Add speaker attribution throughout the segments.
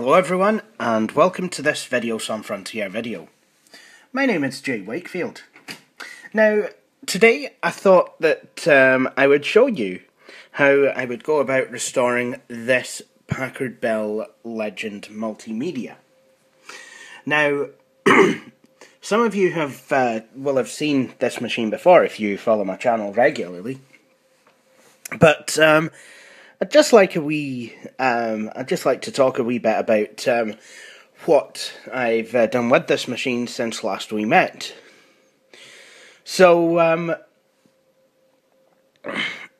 Speaker 1: Hello everyone, and welcome to this Video Some Frontier video. My name is Jay Wakefield. Now, today I thought that I would show you how I would go about restoring this Packard Bell Legend multimedia. Now, some of you will have seen this machine before if you follow my channel regularly, but I'd just like to talk a wee bit about what I've done with this machine since last we met. So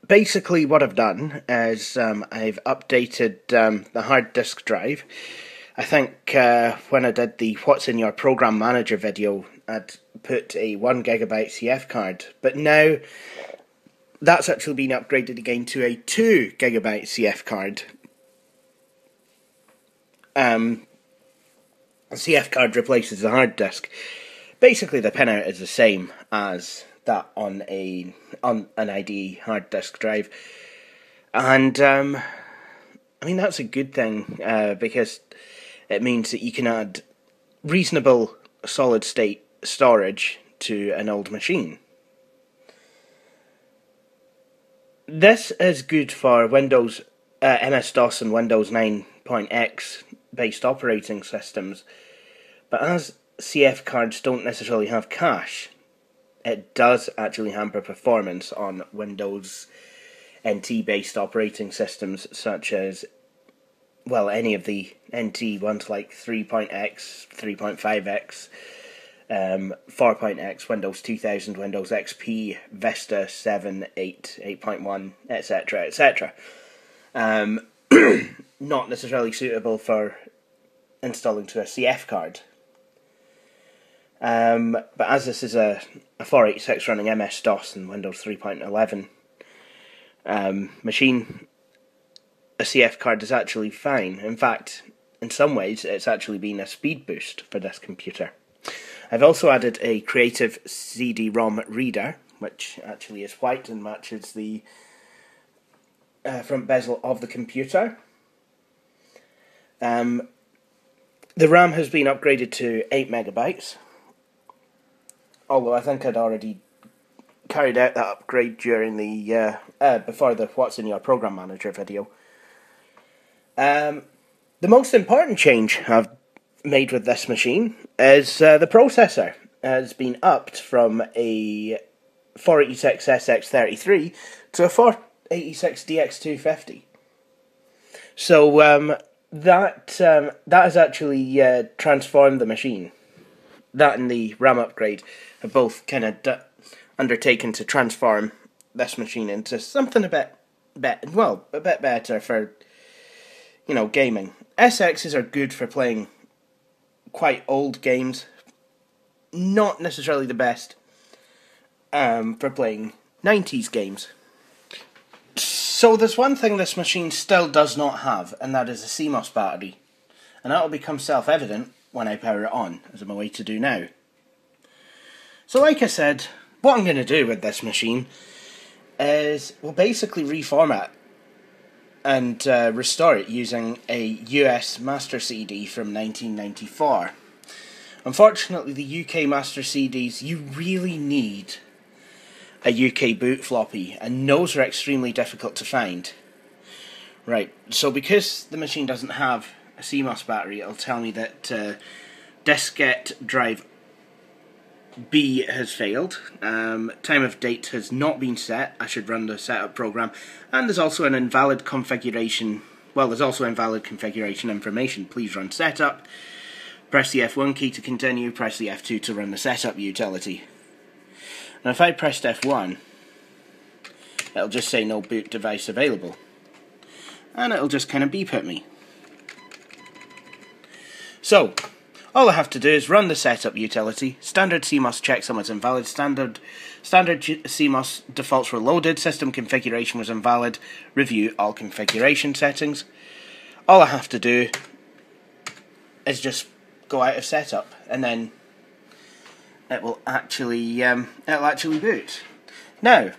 Speaker 1: basically what I've done is I've updated the hard disk drive. I think when I did the What's in Your Program Manager video, I'd put a 1GB CF card, but now that's actually been upgraded again to a 2GB CF card. The CF card replaces the hard disk. Basically, the pinout is the same as that on an ID hard disk drive, and I mean that's a good thing because it means that you can add reasonable solid state storage to an old machine. This is good for Windows, MS-DOS and Windows 9.x based operating systems, but as CF cards don't necessarily have cache, it does actually hamper performance on Windows NT based operating systems such as, well, any of the NT ones like 3.x, 3.5x, 4.x, Windows 2000, Windows XP, Vista 7, 8, 8.1, etc., etc. Not necessarily suitable for installing to a CF card. But as this is a 486 running MS-DOS and Windows 3.11 machine, a CF card is actually fine. In fact, in some ways, it's actually been a speed boost for this computer. I've also added a creative CD-ROM reader, which actually is white and matches the front bezel of the computer. The RAM has been upgraded to 8MB, although I think I'd already carried out that upgrade during the before the What's in Your Program Manager video. The most important change I've made with this machine is the processor has been upped from a 486SX33 to a 486DX250. So that has actually transformed the machine. That and the RAM upgrade have both kind of undertaken to transform this machine into something a bit better for, you know, gaming. SXs are good for playing quite old games, not necessarily the best for playing 90s games. So there's one thing this machine still does not have, and that is a CMOS battery, and that will become self-evident when I power it on, as I'm away to do now. So like I said, what I'm going to do with this machine is we'll basically reformat and restore it using a US Master CD from 1994. Unfortunately, the UK Master CDs, you really need a UK boot floppy, and those are extremely difficult to find. Right, so because the machine doesn't have a CMOS battery, it'll tell me that diskette drive B has failed, time of date has not been set, I should run the setup program, and there's also an invalid configuration, invalid configuration information. Please run setup, press the F1 key to continue, press the F2 to run the setup utility. Now if I pressed F1, it'll just say no boot device available, and it'll just kind of beep at me. So all I have to do is run the setup utility. Standard CMOS checksum was invalid. Standard CMOS defaults were loaded. System configuration was invalid. Review all configuration settings. All I have to do is just go out of setup, and then it'll actually boot. Now,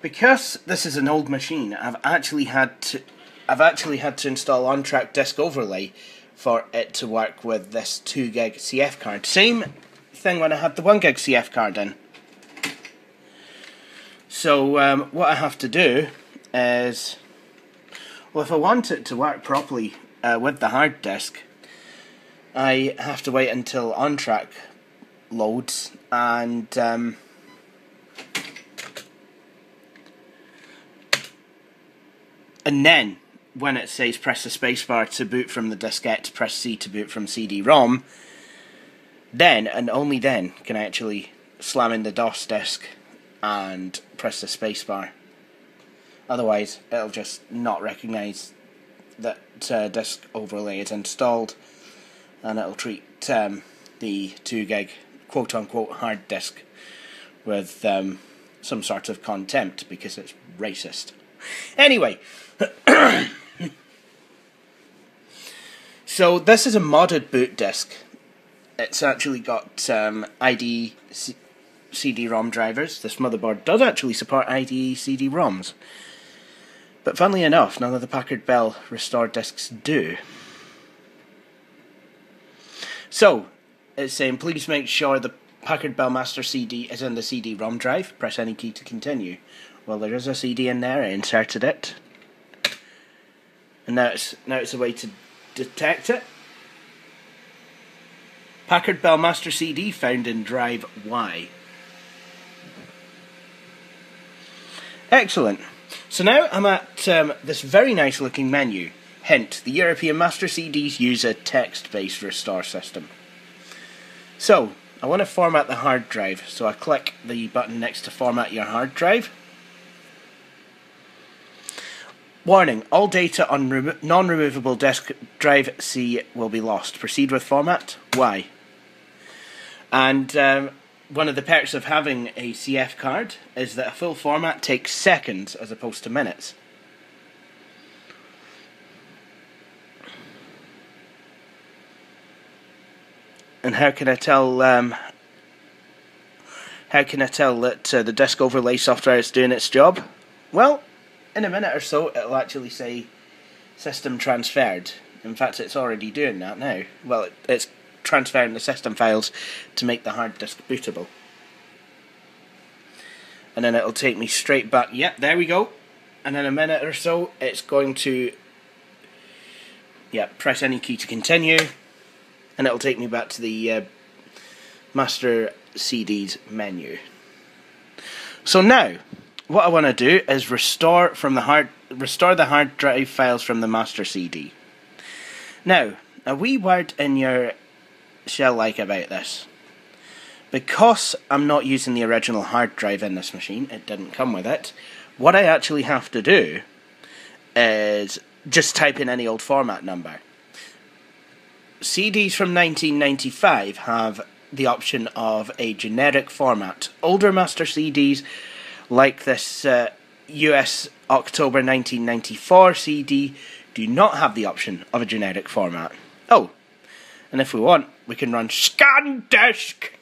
Speaker 1: because this is an old machine, I've actually had to I've actually had to install on-track disk overlay for it to work with this 2 gig CF card. Same thing when I had the 1 gig CF card in. So what I have to do is, well, if I want it to work properly with the hard disk, I have to wait until on-track loads, and then when it says press the spacebar to boot from the diskette, press C to boot from CD-ROM, then and only then can I actually slam in the DOS disk and press the spacebar. Otherwise it'll just not recognise that disk overlay is installed, and it'll treat the 2 gig quote-unquote hard disk with some sort of contempt because it's racist. Anyway, so this is a modded boot disk. It's actually got IDE CD-ROM drivers. This motherboard does actually support IDE CD-ROMs, but funnily enough, none of the Packard Bell restore disks do. So it's saying please make sure the Packard Bell master CD is in the CD-ROM drive. Press any key to continue. Well, there is a CD in there. I inserted it, and now it's a way to detect it. Packard Bell master CD found in drive Y. Excellent. So now I'm at this very nice looking menu. Hint, the European master CDs use a text-based restore system. So, I want to format the hard drive, so I click the button next to format your hard drive. Warning, all data on non-removable disk drive C will be lost. Proceed with format. Why? And one of the perks of having a CF card is that a full format takes seconds as opposed to minutes. And how can I tell that the disk overlay software is doing its job? Well, in a minute or so it'll actually say system transferred. In fact, it's already doing that now. Well, it's transferring the system files to make the hard disk bootable. And then it'll take me straight back. Yep, there we go. And in a minute or so it's going to press any key to continue, and it'll take me back to the master CDs menu. So now what I want to do is restore the hard drive files from the master CD. Now, a wee word in your shell like about this. Because I'm not using the original hard drive in this machine, it didn't come with it, what I actually have to do is just type in any old format number. CDs from 1995 have the option of a generic format. Older master CDs, like this US October 1994 CD, do not have the option of a generic format. Oh, and if we want, we can run scan disk.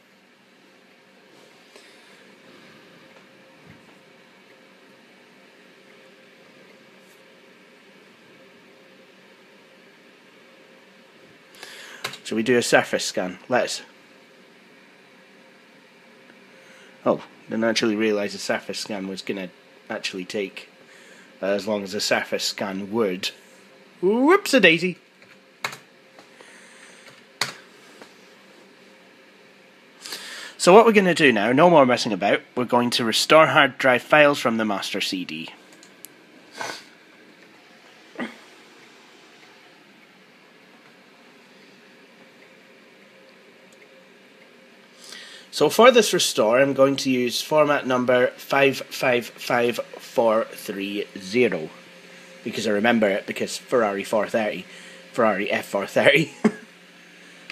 Speaker 1: Shall we do a surface scan? Let's. Oh, didn't actually realise a surface scan was going to actually take as long as a surface scan would. Whoops-a-daisy. So what we're going to do now, no more messing about, we're going to restore hard drive files from the master CD. So for this restore, I'm going to use format number 555430, because I remember it because Ferrari 430, Ferrari F430.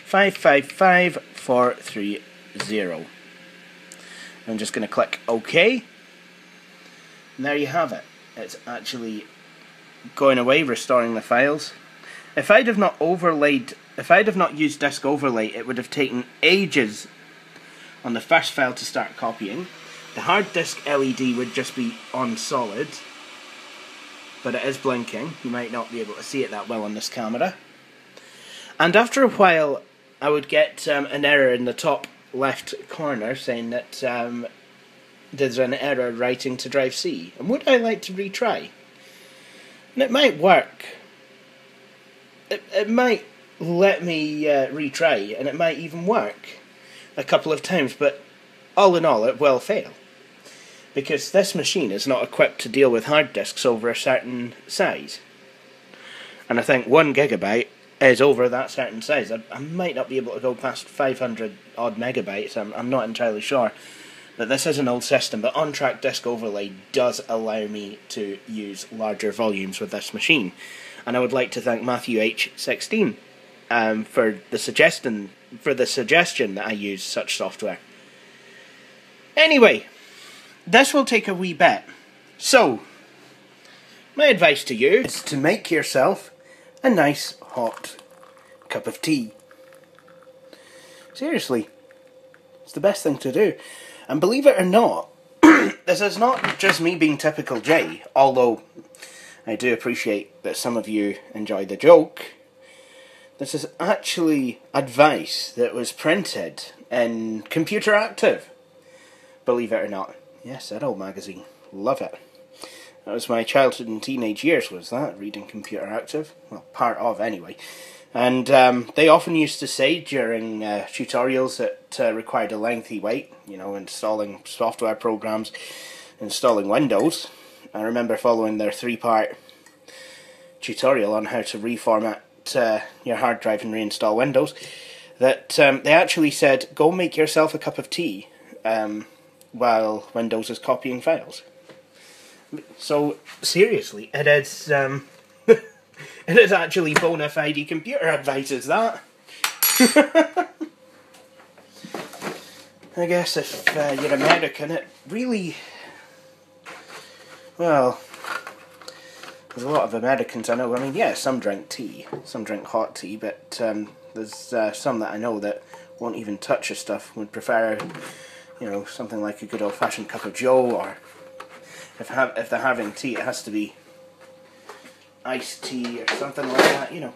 Speaker 1: 555430. I'm just going to click OK. And there you have it. It's actually going away, restoring the files. If I'd have not used disk overlay, it would have taken ages on the first file to start copying. The hard disk LED would just be on solid. but it is blinking. You might not be able to see it that well on this camera. And after a while, I would get an error in the top left corner saying that there's an error writing to drive C. And would I like to retry? And it might work. It might let me retry, and it might even work a couple of times, but all in all, it will fail. Because this machine is not equipped to deal with hard disks over a certain size. And I think 1 gigabyte is over that certain size. I might not be able to go past 500 odd megabytes, I'm not entirely sure. But this is an old system, but on-track disk overlay does allow me to use larger volumes with this machine. And I would like to thank Matthew H16 for the suggestion that I use such software. Anyway, this will take a wee bit. So, my advice to you is to make yourself a nice hot cup of tea. Seriously, it's the best thing to do. And believe it or not, this is not just me being typical Jay, although I do appreciate that some of you enjoy the joke. This is actually advice that was printed in Computer Active. Believe it or not. Yes, that old magazine. Love it. That was my childhood and teenage years, was that, reading Computer Active? Well, part of, anyway. And they often used to say during tutorials that required a lengthy wait, you know, installing software programs, installing Windows. I remember following their 3-part tutorial on how to reformat your hard drive and reinstall Windows, that they actually said, go make yourself a cup of tea while Windows is copying files. So, seriously, it is... it is actually bona fide computer advice, is that? I guess if you're American, it really... Well, there's a lot of Americans I know. I mean, yeah, some drink tea, some drink hot tea, but there's some that I know that won't even touch this stuff, would prefer, you know, something like a good old-fashioned cup of joe, or if they're having tea, it has to be iced tea or something like that, you know.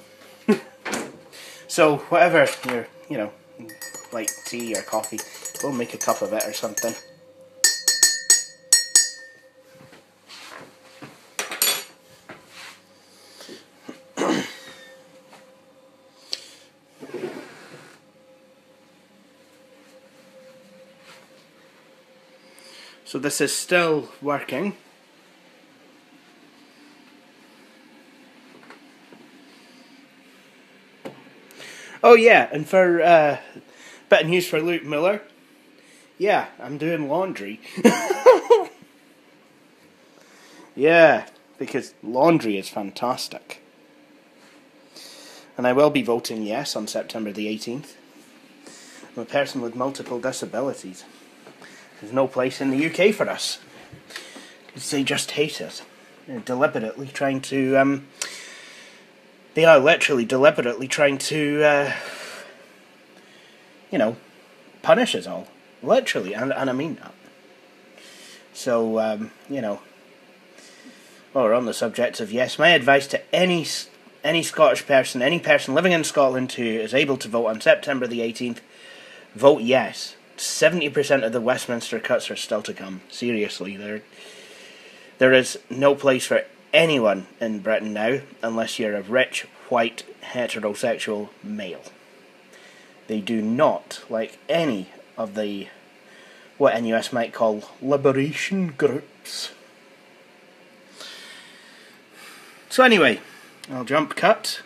Speaker 1: So whatever you're, you know, like tea or coffee, go make a cup of it or something. So this is still working. Oh yeah, and for bit of news for Luke Miller, yeah, I'm doing laundry. Yeah, because laundry is fantastic. And I will be voting yes on September the 18th. I'm a person with multiple disabilities. There's no place in the UK for us, because they just hate it. They're deliberately trying to, they are literally deliberately trying to, you know, punish us all. Literally, and I mean that. So, you know, while we're on the subject of yes, my advice to any Scottish person, any person living in Scotland who is able to vote on September the 18th, vote yes. 70% of the Westminster cuts are still to come. Seriously, there is no place for anyone in Britain now unless you're a rich, white, heterosexual male. They do not like any of the, what NUS might call, liberation groups. So anyway, I'll jump cut,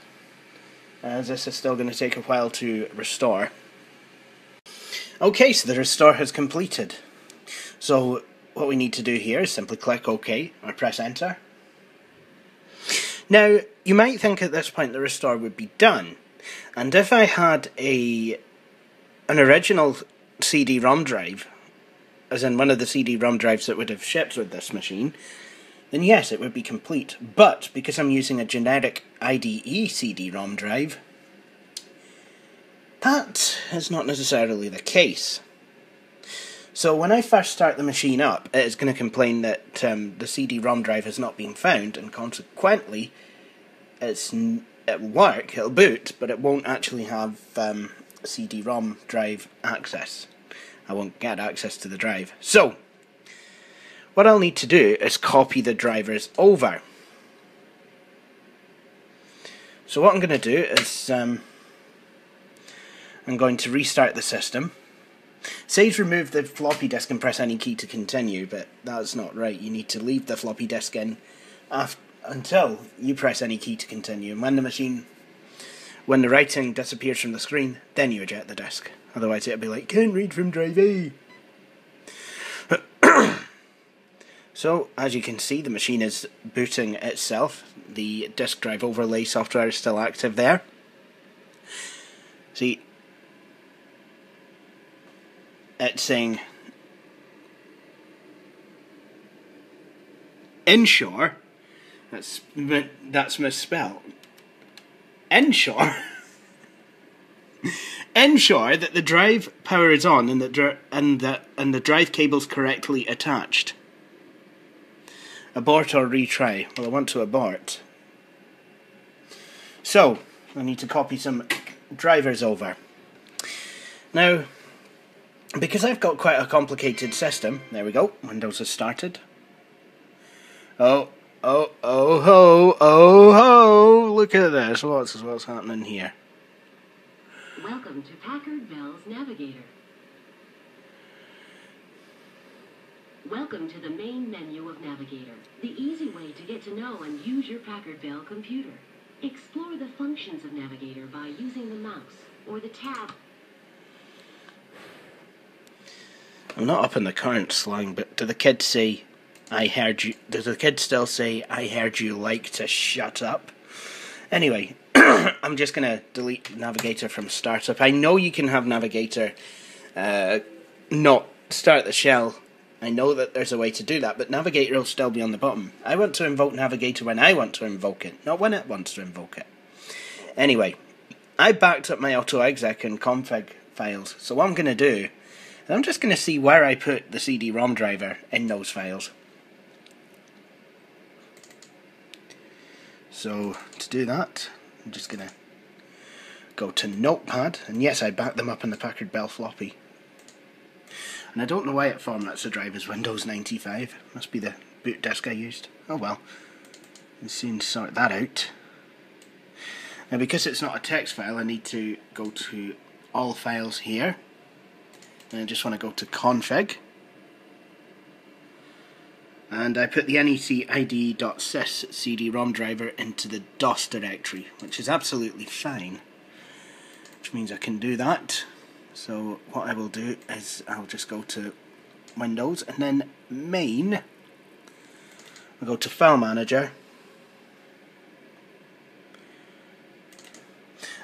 Speaker 1: as this is still going to take a while to restore. Okay, so the restore has completed. So what we need to do here is simply click OK or press enter. Now, you might think at this point the restore would be done, and if I had an original CD-ROM drive, as in one of the CD-ROM drives that would have shipped with this machine, then yes, it would be complete. But because I'm using a generic IDE CD-ROM drive, that is not necessarily the case. So when I first start the machine up, it is going to complain that the CD-ROM drive has not been found, and consequently it'll work, it'll boot, but it won't actually have CD-ROM drive access. I won't get access to the drive. So what I'll need to do is copy the drivers over. So what I'm going to do is I'm going to restart the system. It says remove the floppy disk and press any key to continue, but that's not right. You need to leave the floppy disk in until you press any key to continue. And when the writing disappears from the screen, then you eject the disk. Otherwise it'll be like, can't read from drive A. So, as you can see, the machine is booting itself. The disk drive overlay software is still active there. See, it's saying ensure, that's misspelled. Ensure ensure that the drive power is on and the drive cable's correctly attached. Abort or retry. Well, I want to abort. So, I need to copy some drivers over. Now, because I've got quite a complicated system, there we go, Windows has started. Oh ho, look at this, what's happening here?
Speaker 2: Welcome to Packard Bell's Navigator. Welcome to the main menu of Navigator, the easy way to get to know and use your Packard Bell computer. Explore the functions of Navigator by using the mouse or the tab.
Speaker 1: I'm not up in the current slang, but do the kids say, I heard you, does the kids still say, I heard you like to shut up? Anyway, I'm just going to delete Navigator from startup. I know you can have Navigator not start the shell. I know that there's a way to do that, but Navigator will still be on the bottom. I want to invoke Navigator when I want to invoke it, not when it wants to invoke it. Anyway, I backed up my AutoExec and config files, so what I'm going to do, I'm just going to see where I put the CD-ROM driver in those files. So, to do that, I'm just going to go to Notepad, and yes, I backed them up in the Packard Bell floppy. And I don't know why it formats the drive as Windows 95. Must be the boot disk I used. Oh well. We'll soon sort that out. Now because it's not a text file, I need to go to all files here. And I just want to go to config. And I put the necid.sys CD-ROM driver into the DOS directory, which is absolutely fine. Which means I can do that. So what I will do is I'll just go to Windows and then Main. I'll go to File Manager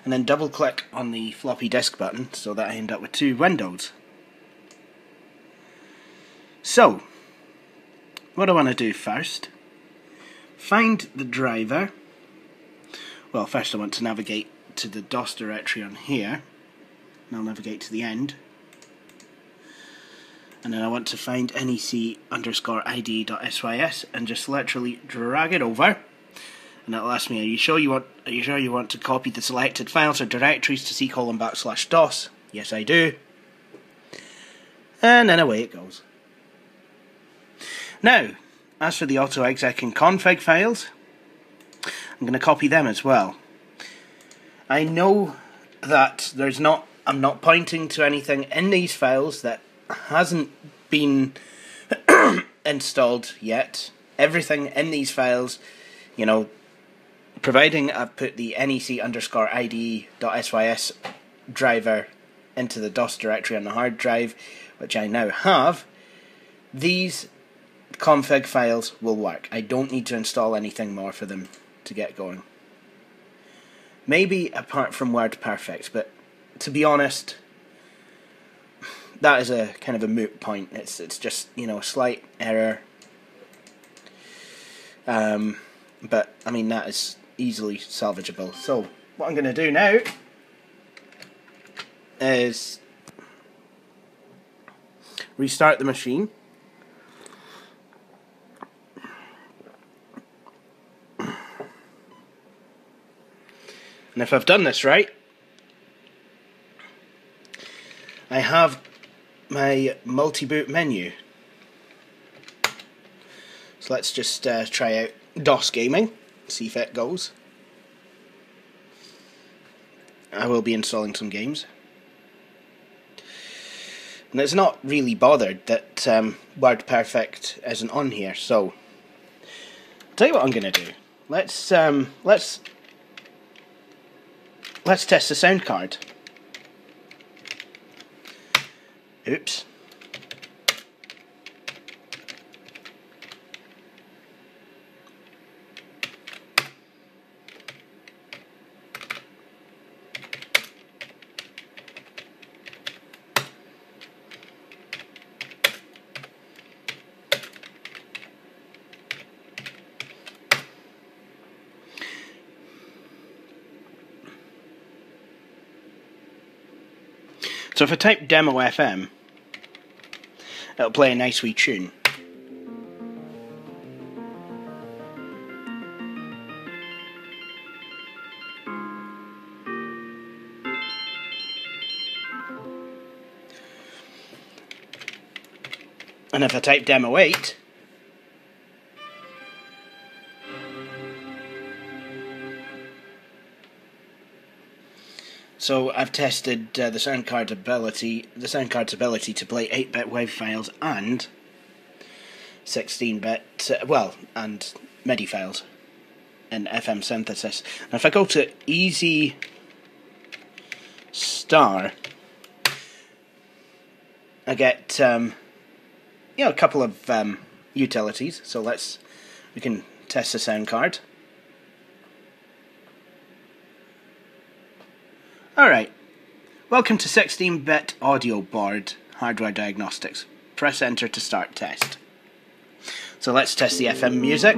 Speaker 1: and then double click on the floppy disk button so that I end up with two windows. So what I want to do first, find the driver. Well, first I want to navigate to the DOS directory on here. And I'll navigate to the end, and then I want to find nec_id.sys and just literally drag it over, and it'll ask me, are you sure you want to copy the selected files or directories to c:\DOS? Yes, I do. And then away it goes. Now, as for the AutoExec and config files, I'm going to copy them as well. I know that I'm not pointing to anything in these files that hasn't been installed yet. Everything in these files, you know, providing I've put the nec_ide.sys driver into the DOS directory on the hard drive, which I now have, these config files will work. I don't need to install anything more for them to get going. Maybe apart from WordPerfect, but to be honest, that is a kind of a moot point. It's just, you know, a slight error. But I mean that is easily salvageable. So what I'm going to do now is restart the machine. And if I've done this right, I have my multi-boot menu. So let's just try out DOS gaming, see if it goes. I will be installing some games. And it's not really bothered that WordPerfect isn't on here, so I'll tell you what I'm going to do. Let's test the sound card. Oops. So if I type demo FM, it'll play a nice wee tune. And if I type demo 8, so I've tested the sound card's ability to play 8-bit WAV files and 16-bit, and MIDI files in FM synthesis. Now if I go to Easy Star, I get a couple of utilities. So we can test the sound card. Alright, welcome to 16-bit audio board hardware diagnostics. Press enter to start test. So let's test the FM music.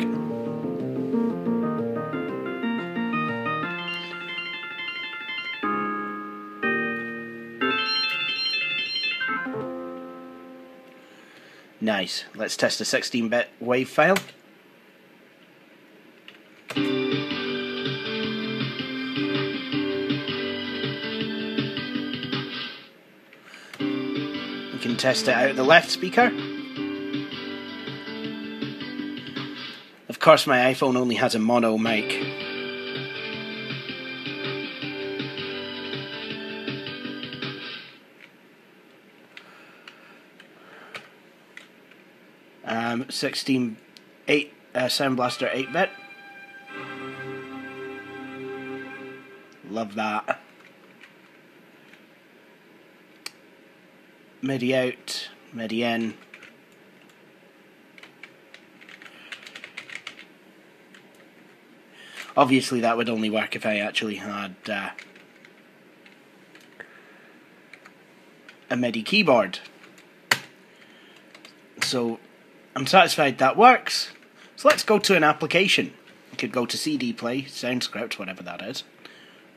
Speaker 1: Nice. Let's test the 16-bit WAV file. We can test it out the left speaker. Of course, my iPhone only has a mono mic. Sound Blaster 8-bit. Love that. MIDI out, MIDI in. Obviously that would only work if I actually had a MIDI keyboard. So I'm satisfied that works. So let's go to an application. We could go to CD Play, SoundScript, whatever that is,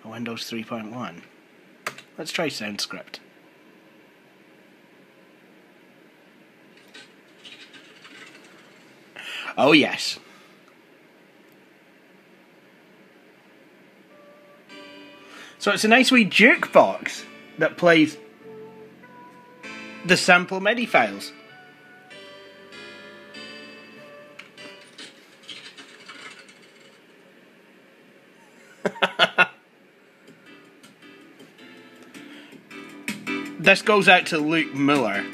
Speaker 1: or Windows 3.1. Let's try SoundScript. Oh yes. So it's a nice wee jukebox that plays the sample MIDI files. This goes out to Luke Miller.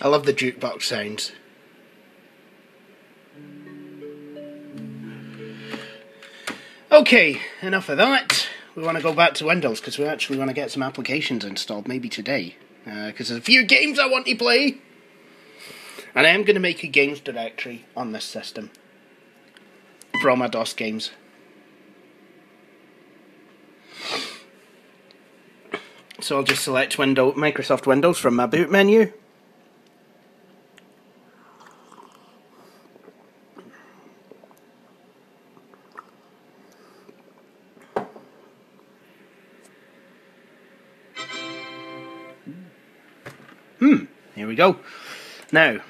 Speaker 1: I love the jukebox sounds. Okay, enough of that. We want to go back to Windows because we actually want to get some applications installed, maybe today. Because there's a few games I want to play. And I am going to make a games directory on this system for all my DOS games. So I'll just select Microsoft Windows from my boot menu. Here we go. Now,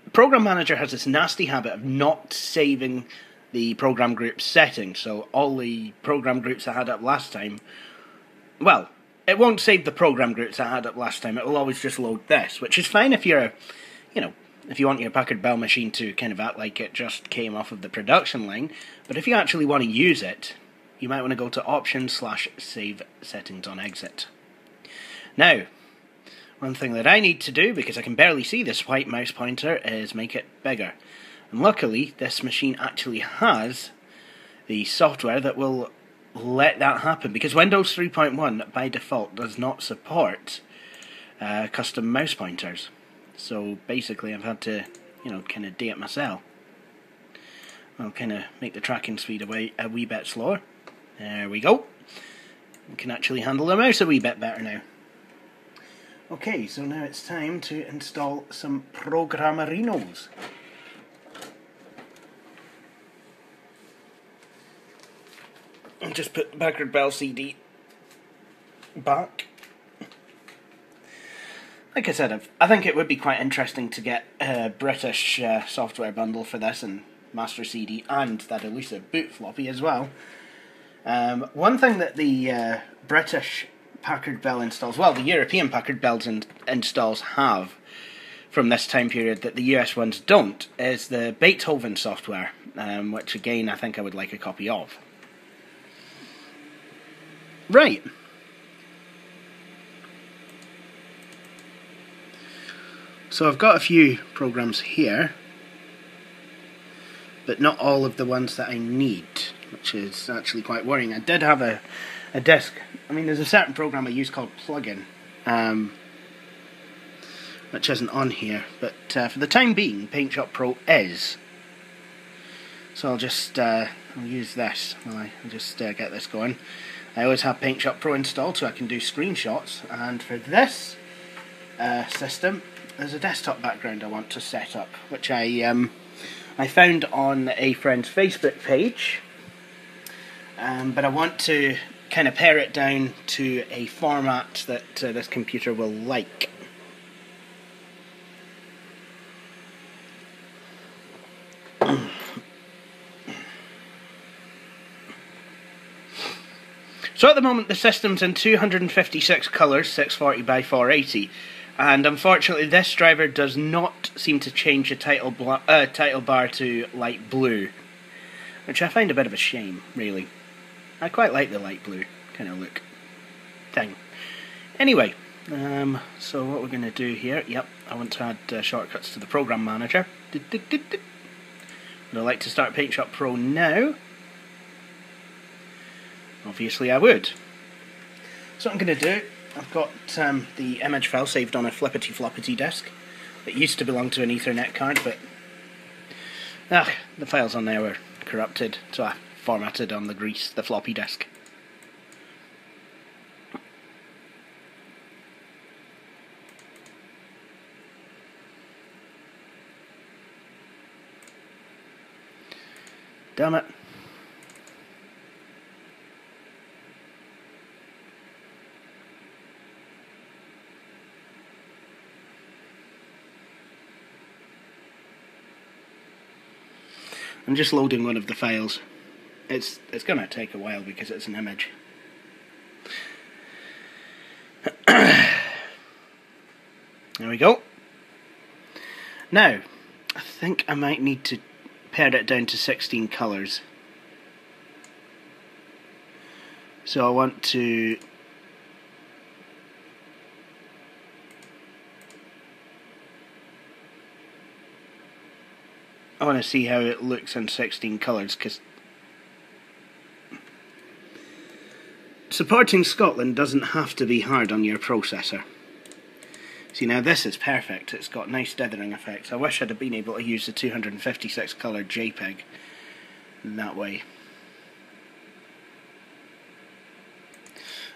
Speaker 1: the Program Manager has this nasty habit of not saving the program group settings. So all the program groups I had up last time, well, it won't save the program groups I had up last time. It will always just load this, which is fine if you're, if you want your Packard Bell machine to kind of act like it just came off of the production line. But if you actually want to use it, you might want to go to Options/Save Settings on Exit. Now, one thing that I need to do, because I can barely see this white mouse pointer, is make it bigger. And luckily, this machine actually has the software that will let that happen, because Windows 3.1 by default does not support custom mouse pointers. So basically I've had to, kind of do it myself. I'll kind of make the tracking speed a wee bit slower. There we go. We can actually handle the mouse a wee bit better now. Okay, so now it's time to install some Programmerinos. I'll just put the Packard Bell CD back. Like I said, I think it would be quite interesting to get a British software bundle for this, and master CD and that elusive boot floppy as well. One thing that the British Packard Bell installs, well, the European Packard Bells installs have from this time period that the US ones don't, is the Beethoven software, which again I think I would like a copy of. Right. So I've got a few programs here, but not all of the ones that I need, which is actually quite worrying. I did have a disk. I mean, there's a certain program I use called Plugin, which isn't on here, but for the time being, PaintShop Pro is. So I'll just I'll use this while I just get this going. I always have PaintShop Pro installed so I can do screenshots, and for this system, there's a desktop background I want to set up, which I found on a friend's Facebook page, but I want to kind of pare it down to a format that this computer will like. So at the moment the system's in 256 colours, 640 by 480, and unfortunately this driver does not seem to change the title bar to light blue, which I find a bit of a shame, really. I quite like the light blue kind of look thing. Anyway, so what we're going to do here, yep, I want to add shortcuts to the Program Manager. Would I like to start PaintShop Pro now? Obviously I would. So what I'm going to do, I've got the image file saved on a flippity floppity disk that used to belong to an Ethernet card, but the files on there were corrupted, so I formatted on the floppy disk. Damn it. I'm just loading one of the files. It's going to take a while because it's an image. There we go. Now, I think I might need to pare it down to 16 colours. So I want to I want to see how it looks in 16 colours, because supporting Scotland doesn't have to be hard on your processor. See, now this is perfect. It's got nice dithering effects. I wish I'd have been able to use the 256 colour JPEG that way.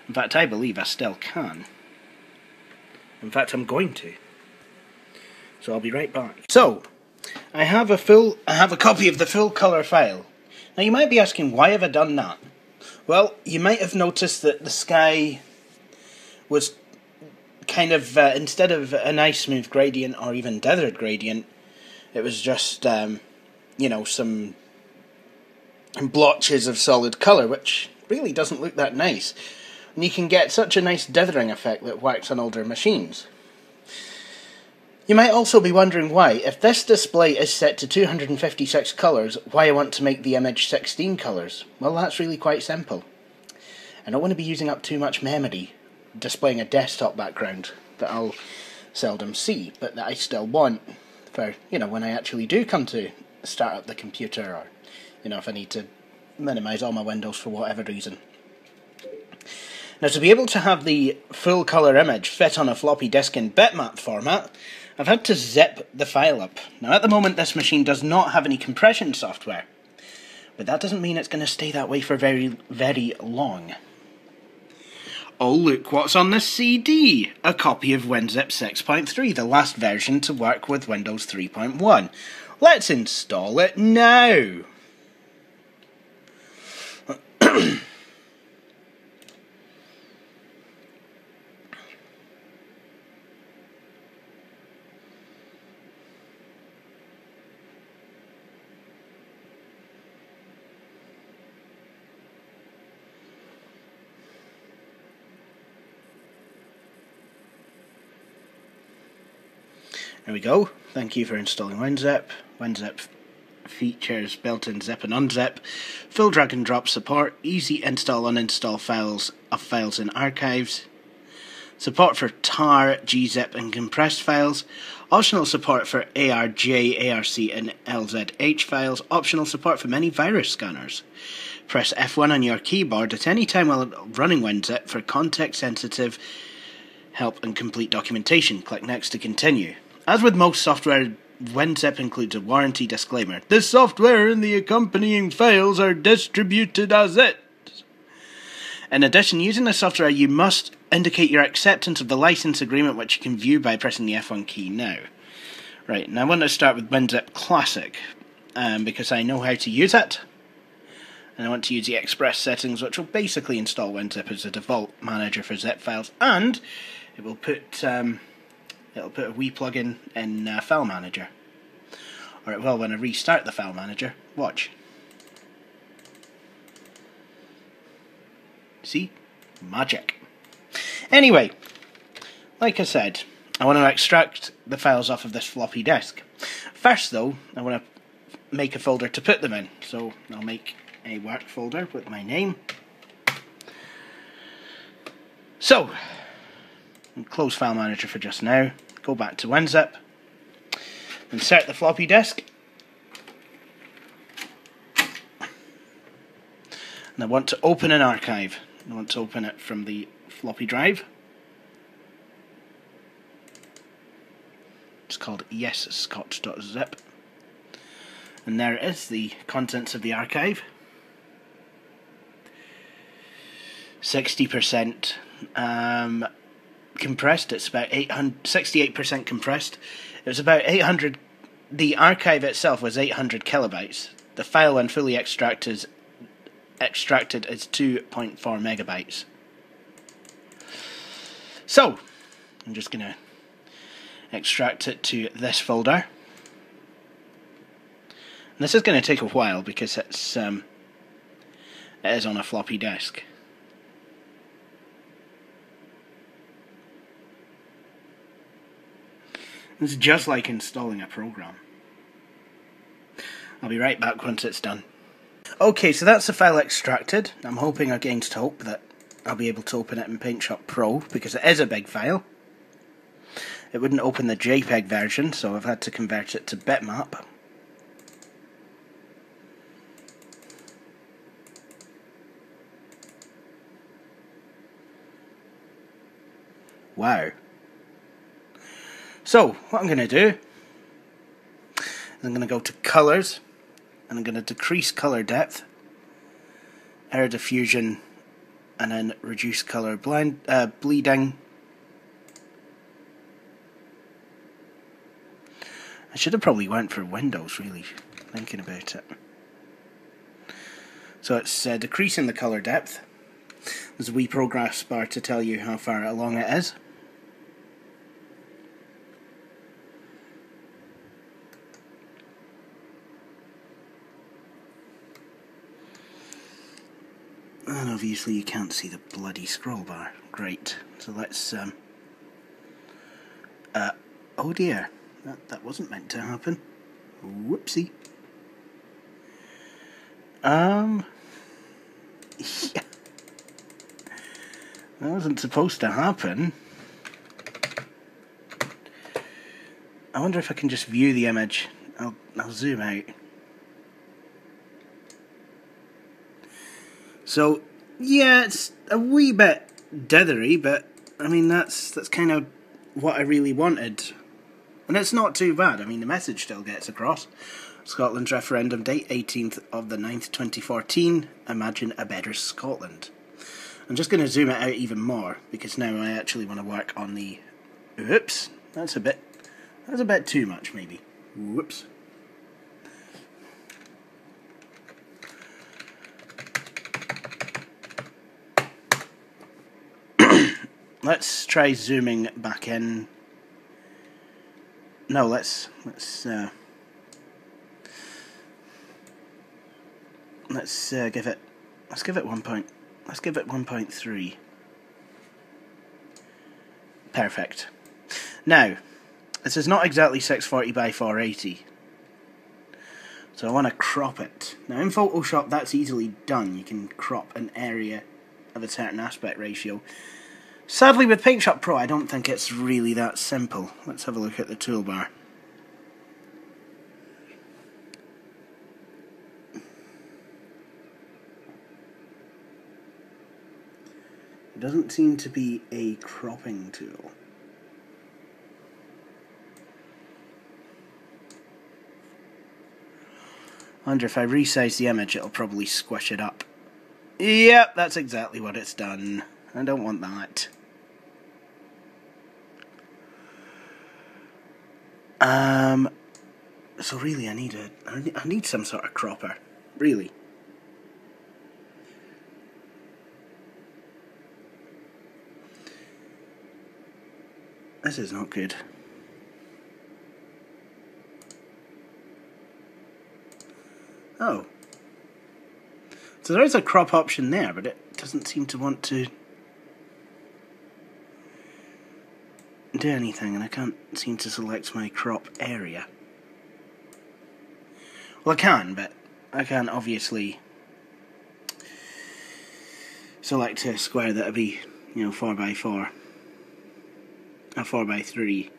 Speaker 1: In fact, I believe I still can. In fact, I'm going to. So I'll be right back. So, I have a copy of the full colour file. Now you might be asking, why have I done that? Well, you might have noticed that the sky was kind of, instead of a nice smooth gradient or even dithered gradient, it was just, you know, some blotches of solid colour, which really doesn't look that nice. And you can get such a nice dithering effect that works on older machines. You might also be wondering why, if this display is set to 256 colours, why I want to make the image 16 colours. Well, that's really quite simple. I don't want to be using up too much memory displaying a desktop background that I'll seldom see, but that I still want for, you know, when I actually do come to start up the computer, or, you know, if I need to minimise all my windows for whatever reason. Now, to be able to have the full colour image fit on a floppy disk in bitmap format, I've had to zip the file up. Now, at the moment, this machine does not have any compression software, but that doesn't mean it's going to stay that way for very, very long. Oh, look what's on this CD! A copy of WinZip 6.3, the last version to work with Windows 3.1. Let's install it now! There we go. Thank you for installing WinZip. WinZip features built-in zip and unzip, full drag and drop support, easy install uninstall files of files in archives, support for tar, gzip and compressed files, optional support for ARJ, ARC and LZH files, optional support for many virus scanners. Press F1 on your keyboard at any time while running WinZip for context-sensitive help and complete documentation. Click Next to continue. As with most software, WinZip includes a warranty disclaimer. This software and the accompanying files are distributed as it. In addition, using the software, you must indicate your acceptance of the license agreement, which you can view by pressing the F1 key now. Right, now I want to start with WinZip Classic, because I know how to use it. And I want to use the Express settings, which will basically install WinZip as a default manager for zip files, and it will put a wee plugin in File Manager. Or it will when I restart the File Manager. Watch. See? Magic. Anyway, like I said, I want to extract the files off of this floppy disk. First though, I want to make a folder to put them in. So I'll make a work folder with my name. So, close File Manager for just now. Go back to WinZip, insert the floppy disk, and I want to open an archive. I want to open it from the floppy drive. It's called yesscotch.zip, and there it is, the contents of the archive. 60% compressed. It's about 68% compressed. It was about 800. The archive itself was 800 kilobytes. The file, when fully extracted, is 2.4 megabytes. So I'm just going to extract it to this folder. And this is going to take a while because it is on a floppy disk. It's just like installing a program. I'll be right back once it's done. Okay, so that's the file extracted. I'm hoping against hope that I'll be able to open it in PaintShop Pro, because it is a big file. It wouldn't open the JPEG version, so I've had to convert it to bitmap. Wow. So, what I'm going to do, I'm going to go to colours, and I'm going to decrease colour depth, air diffusion, and then reduce colour bleeding. I should have probably went for windows, really, thinking about it. So it's decreasing the colour depth. There's a wee progress bar to tell you how far along it is. And obviously you can't see the bloody scroll bar. Great. So let's oh dear. That wasn't meant to happen. Whoopsie. Yeah. That wasn't supposed to happen. I wonder if I can just view the image. I'll zoom out. So, yeah, it's a wee bit dithery, but I mean that's kind of what I really wanted. And it's not too bad. I mean, the message still gets across. Scotland's referendum date, 18th of the 9th, 2014. Imagine a better Scotland. I'm just going to zoom it out even more, because now I actually want to work on the... Oops, that's a bit too much, maybe. Whoops. Let's try zooming back in. No, let's give it 1.3. Perfect. Now, this is not exactly 640 by 480, so I want to crop it. Now in Photoshop that's easily done. You can crop an area of a certain aspect ratio. Sadly with PaintShop Pro I don't think it's really that simple. Let's have a look at the toolbar. It doesn't seem to be a cropping tool. I wonder if I resize the image it'll probably squish it up. Yep, that's exactly what it's done. I don't want that. So really I need some sort of cropper. Really. This is not good. Oh. So there is a crop option there, but it doesn't seem to want to do anything, and I can't seem to select my crop area. Well, I can, but I can't obviously select a square that'll be, 4x4. A 4x3.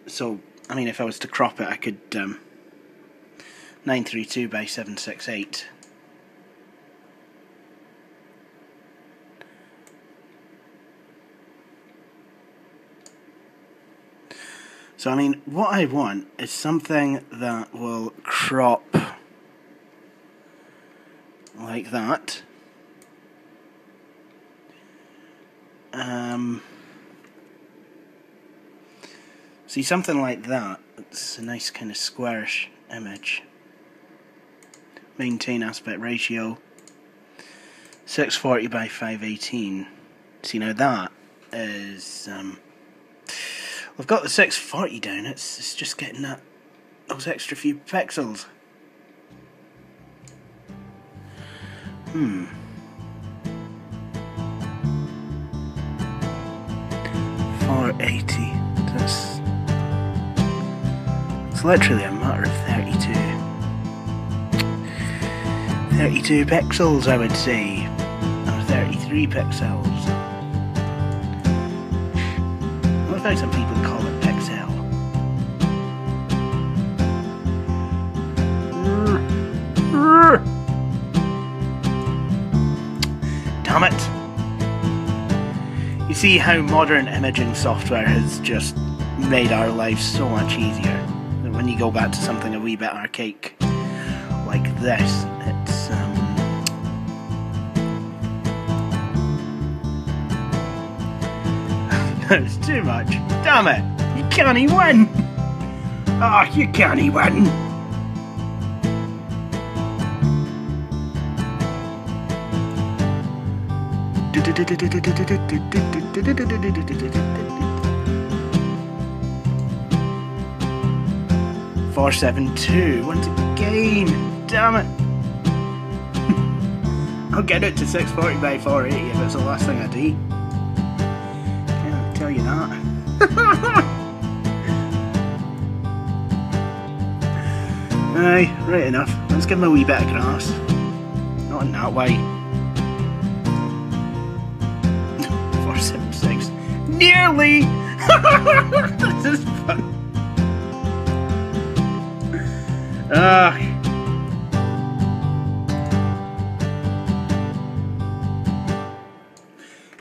Speaker 1: So, I mean, if I was to crop it, I could 932 by 768. So, I mean, what I want is something that will crop like that. See, something like that. It's a nice kind of squarish image. Maintain aspect ratio. 640 by 518. See, now that is... I've got the 640 down, it's just getting those extra few pixels. 480. It's literally a matter of 32 pixels, I would say, or 33 pixels. I love how some people call it pixel. Damn it! You You see how modern imaging software has just made our lives so much easier. When you go back to something a wee bit archaic like this, it's too much. Damn it! You can't even win! Ah, oh, you can't even win! $472 once again. Damn it! I'll get it to 640 by 480 if it's the last thing I do. Can't tell you that. Aye, right enough. Let's give him a wee bit of grass. Not in that way. 476. Nearly! This is fun.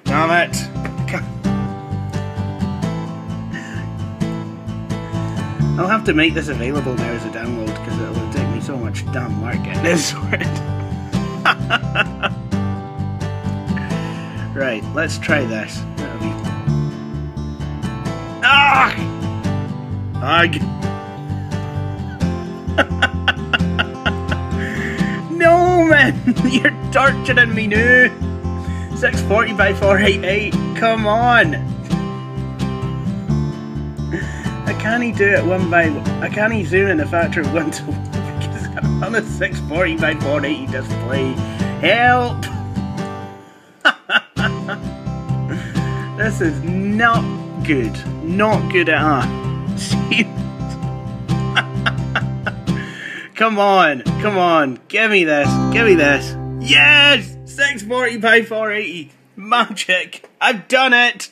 Speaker 1: Damn it! I'll have to make this available now as a download because it'll take me so much damn work getting this sorted. Right, let's try this. That'll be... Ah! Ugh! No, man! You're torturing me now! 640 by 488, come on! I can't do it one by one. I can't zoom in the factor of 1 to 1 because I'm on a 640 by 480 display. Help! This is not good. Not good at all. Come on, come on, give me this, give me this. Yes! 640 by 480. Magic! I've done it!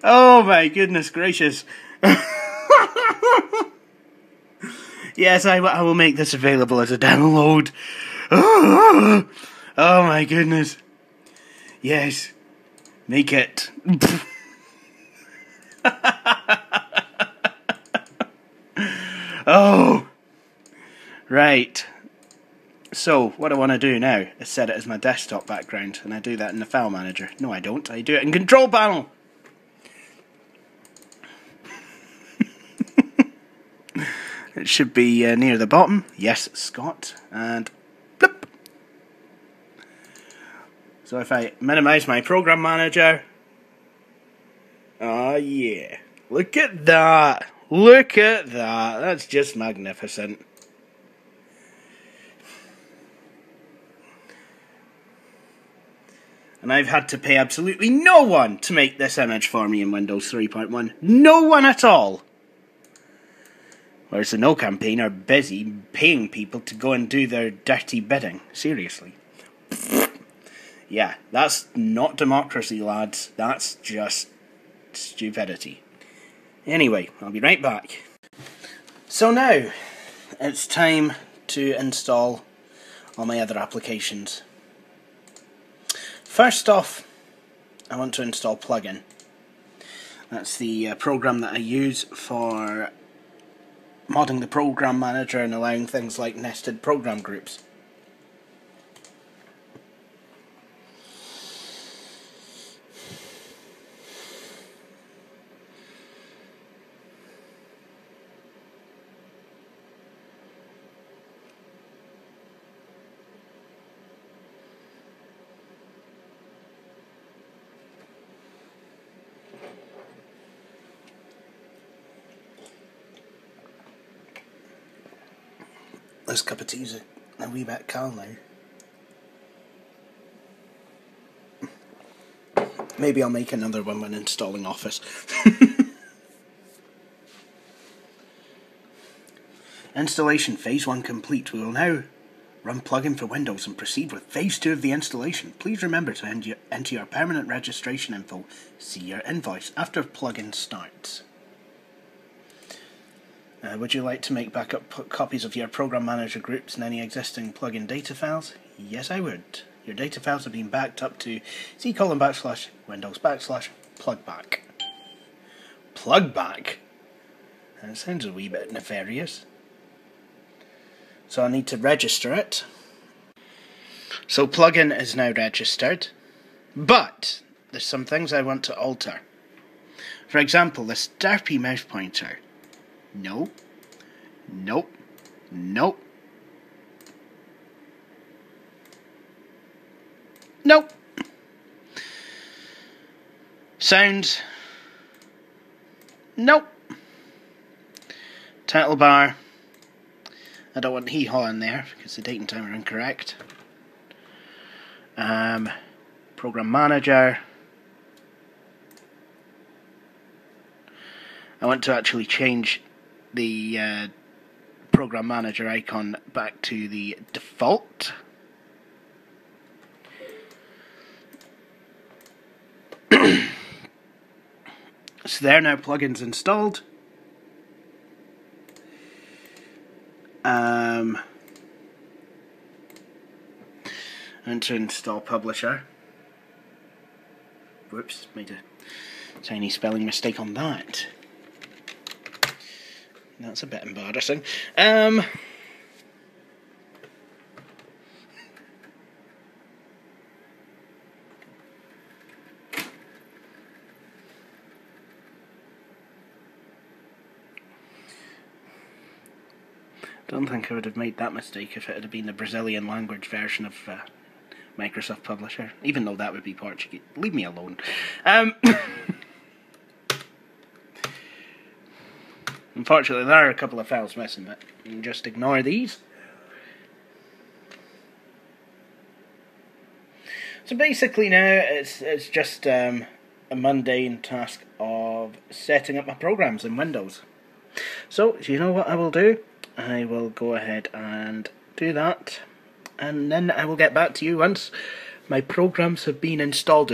Speaker 1: Oh my goodness gracious. Yes, I will make this available as a download. Oh my goodness. Yes. Make it. Oh. Right. So, what I want to do now is set it as my desktop background, and I do that in the file manager. No, I don't. I do it in control panel. It should be near the bottom. Yes, Scott. And blip. So if I minimize my program manager. Oh yeah. Look at that. Look at that. That's just magnificent. And I've had to pay absolutely no one to make this image for me in Windows 3.1. No one at all. Whereas the No campaign are busy paying people to go and do their dirty bidding. Seriously. Yeah, that's not democracy, lads. That's just stupidity. Anyway, I'll be right back. So now, it's time to install all my other applications. First off, I want to install Plugin. That's the program that I use for modding the program manager and allowing things like nested program groups. This cup of tea's a wee bit cold now. Maybe I'll make another one when installing Office. Installation Phase 1 complete. We will now run plugin for Windows and proceed with Phase 2 of the installation. Please remember to enter your permanent registration info. See your invoice after plugin starts. Would you like to make backup copies of your program manager groups and any existing plugin data files? Yes, I would. Your data files have been backed up to c:\Windows /plugback. Plugback? That sounds a wee bit nefarious. So I need to register it. So plugin is now registered, but there's some things I want to alter. For example, this derpy mouse pointer. No. Nope. Nope. Nope. Sound. Nope. Title bar. I don't want hee-haw in there because the date and time are incorrect. Program manager. I want to actually change the program manager icon back to the default. So there, now plugins installed. And to install publisher. Whoops, made a tiny spelling mistake on that. That's a bit embarrassing. Don't think I would have made that mistake if it had been the Brazilian language version of Microsoft Publisher, even though that would be Portuguese. Leave me alone. Unfortunately, there are a couple of files missing, but you can just ignore these. So basically now, it's just a mundane task of setting up my programs in Windows. So, you know what I will do? I will go ahead and do that, and then I will get back to you once my programs have been installed.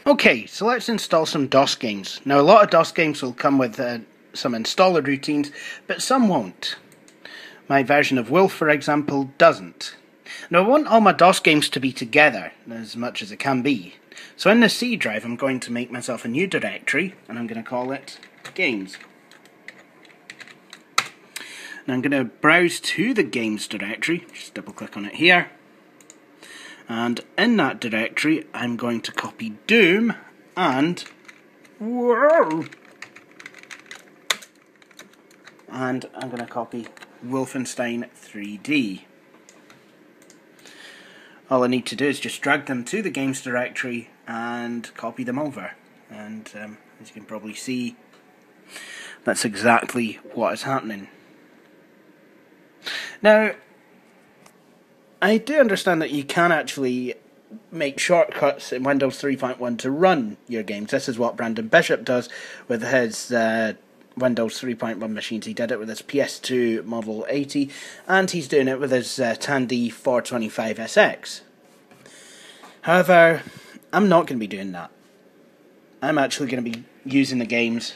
Speaker 1: Okay, so let's install some DOS games. Now, a lot of DOS games will come with some installer routines, but some won't. My version of Wolf, for example, doesn't. Now, I want all my DOS games to be together, as much as it can be. So in the C drive, I'm going to make myself a new directory, and I'm going to call it Games. And I'm going to browse to the Games directory, just double click on it here. And in that directory, I'm going to copy Doom and... Whoa! And I'm going to copy Wolfenstein 3D. All I need to do is just drag them to the Games directory and copy them over. And as you can probably see, that's exactly what is happening. Now, I do understand that you can actually make shortcuts in Windows 3.1 to run your games. This is what Brandon Bishop does with his Windows 3.1 machines. He did it with his PS2 Model 80, and he's doing it with his Tandy 425SX. However, I'm not going to be doing that. I'm actually going to be using the games...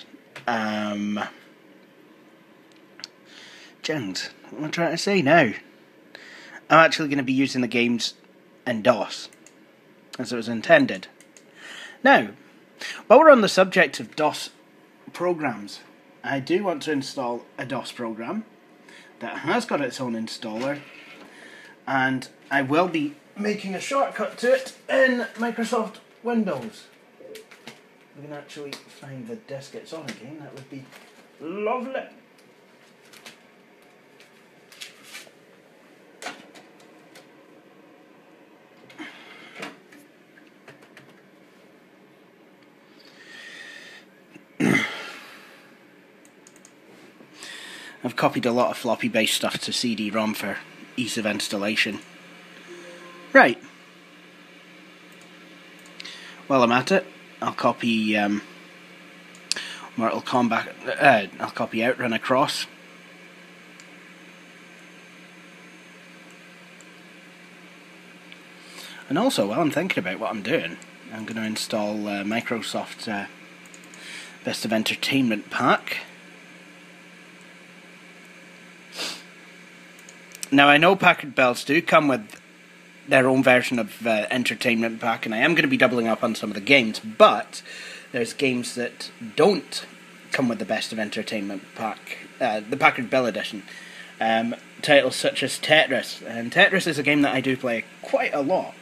Speaker 1: Jones, what am I trying to say now? I'm actually going to be using the games in DOS, as it was intended. Now, while we're on the subject of DOS programs, I do want to install a DOS program that has got its own installer, and I will be making a shortcut to it in Microsoft Windows. We can actually find the disk it's on again, that would be lovely. I've copied a lot of floppy-based stuff to CD-ROM for ease of installation. Right. While I'm at it, I'll copy Mortal Kombat. I'll copy Outrun across. And also, while I'm thinking about what I'm doing, I'm going to install Microsoft Best of Entertainment Pack. Now, I know Packard Bells do come with their own version of Entertainment Pack, and I am going to be doubling up on some of the games, but there's games that don't come with the Best of Entertainment Pack, the Packard Bell edition. Titles such as Tetris, and Tetris is a game that I do play quite a lot,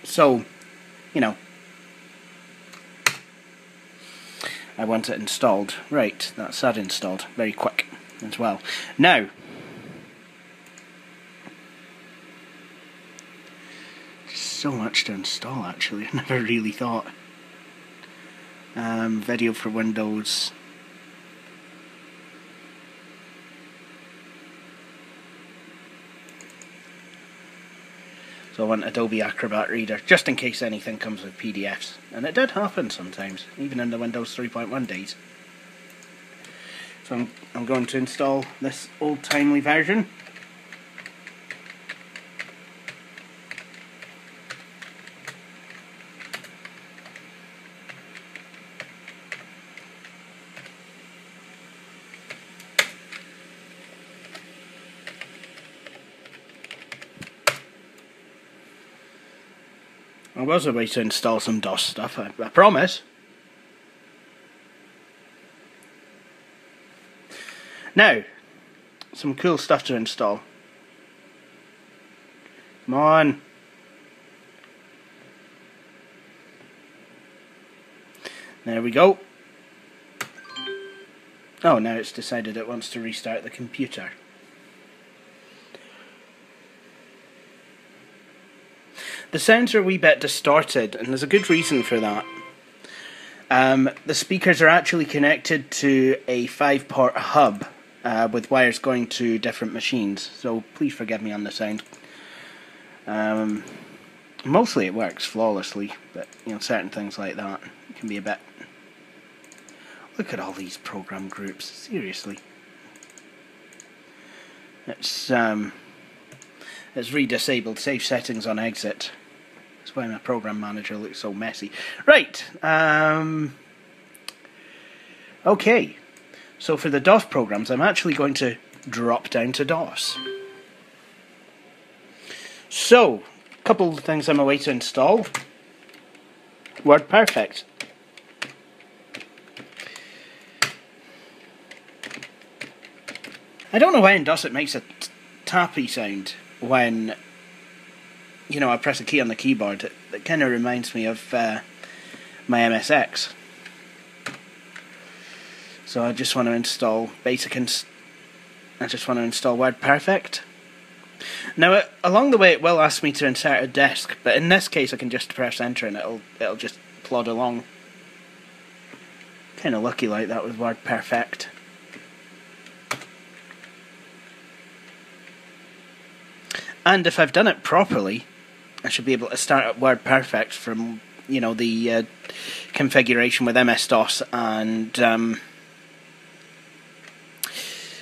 Speaker 1: so, you know, I want it installed. Right, that's that installed, very quick as well. Now, so much to install actually, I never really thought. Video for Windows. So I want Adobe Acrobat Reader, just in case anything comes with PDFs. And it did happen sometimes, even in the Windows 3.1 days. So I'm going to install this old-timely version. There was a way to install some DOS stuff, I promise. Now, some cool stuff to install. Come on. There we go. Oh, now it's decided it wants to restart the computer. The sounds are a wee bit distorted, and there's a good reason for that. The speakers are actually connected to a 5-port hub with wires going to different machines, so please forgive me on the sound. Mostly it works flawlessly, but you know, certain things like that can be a bit... Look at all these program groups, seriously. It's re-disabled, save settings on exit. That's why my program manager looks so messy. Right, okay, so for the DOS programs, I'm actually going to drop down to DOS. So, a couple of things I'm away to install. WordPerfect. I don't know why in DOS it makes a tappy sound when, you know, I press a key on the keyboard. It kind of reminds me of my MSX. So I just want to install I just want to install WordPerfect. Now, along the way, it will ask me to insert a disk, but in this case, I can just press enter and it'll just plod along. Kind of lucky like that with WordPerfect. And if I've done it properly, I should be able to start up WordPerfect from, you know, the configuration with MS-DOS and,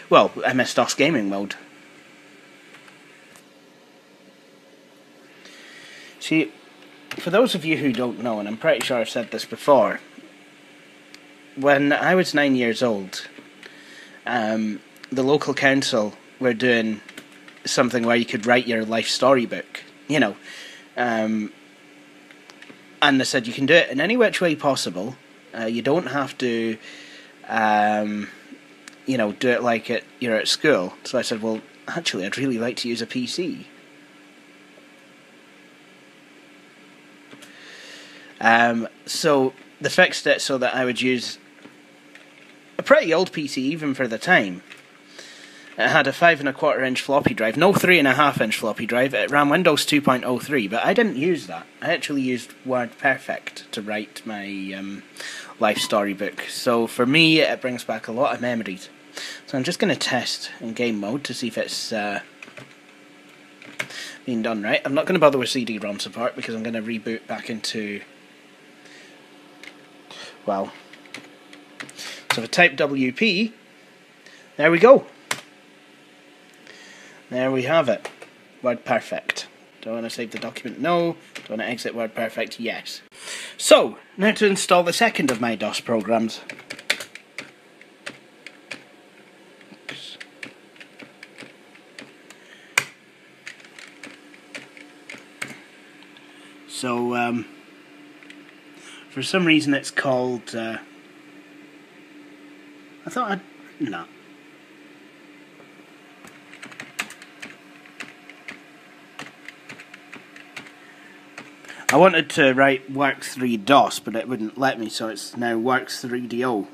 Speaker 1: well, MS-DOS gaming mode. See, for those of you who don't know, and I'm pretty sure I've said this before, when I was 9 years old, the local council were doing something where you could write your life storybook, you know, and they said you can do it in any which way possible. You don't have to, you know, do it like you're at school. So I said, well, actually, I'd really like to use a PC. So they fixed it so that I would use a pretty old PC even for the time. It had a 5¼ floppy drive, no 3½ floppy drive. It ran Windows 2.03, but I didn't use that. I actually used WordPerfect to write my life storybook. So for me, it brings back a lot of memories. So I'm just going to test in game mode to see if it's being done right. I'm not going to bother with CD-ROM support because I'm going to reboot back into, well, so if I type WP, there we go. There we have it. WordPerfect. Do I want to save the document? No. Do I want to exit WordPerfect? Yes. So, now to install the second of my DOS programs. So for some reason it's called I thought I'd... no. I wanted to write Works 3 DOS, but it wouldn't let me, so it's now Works 3DO.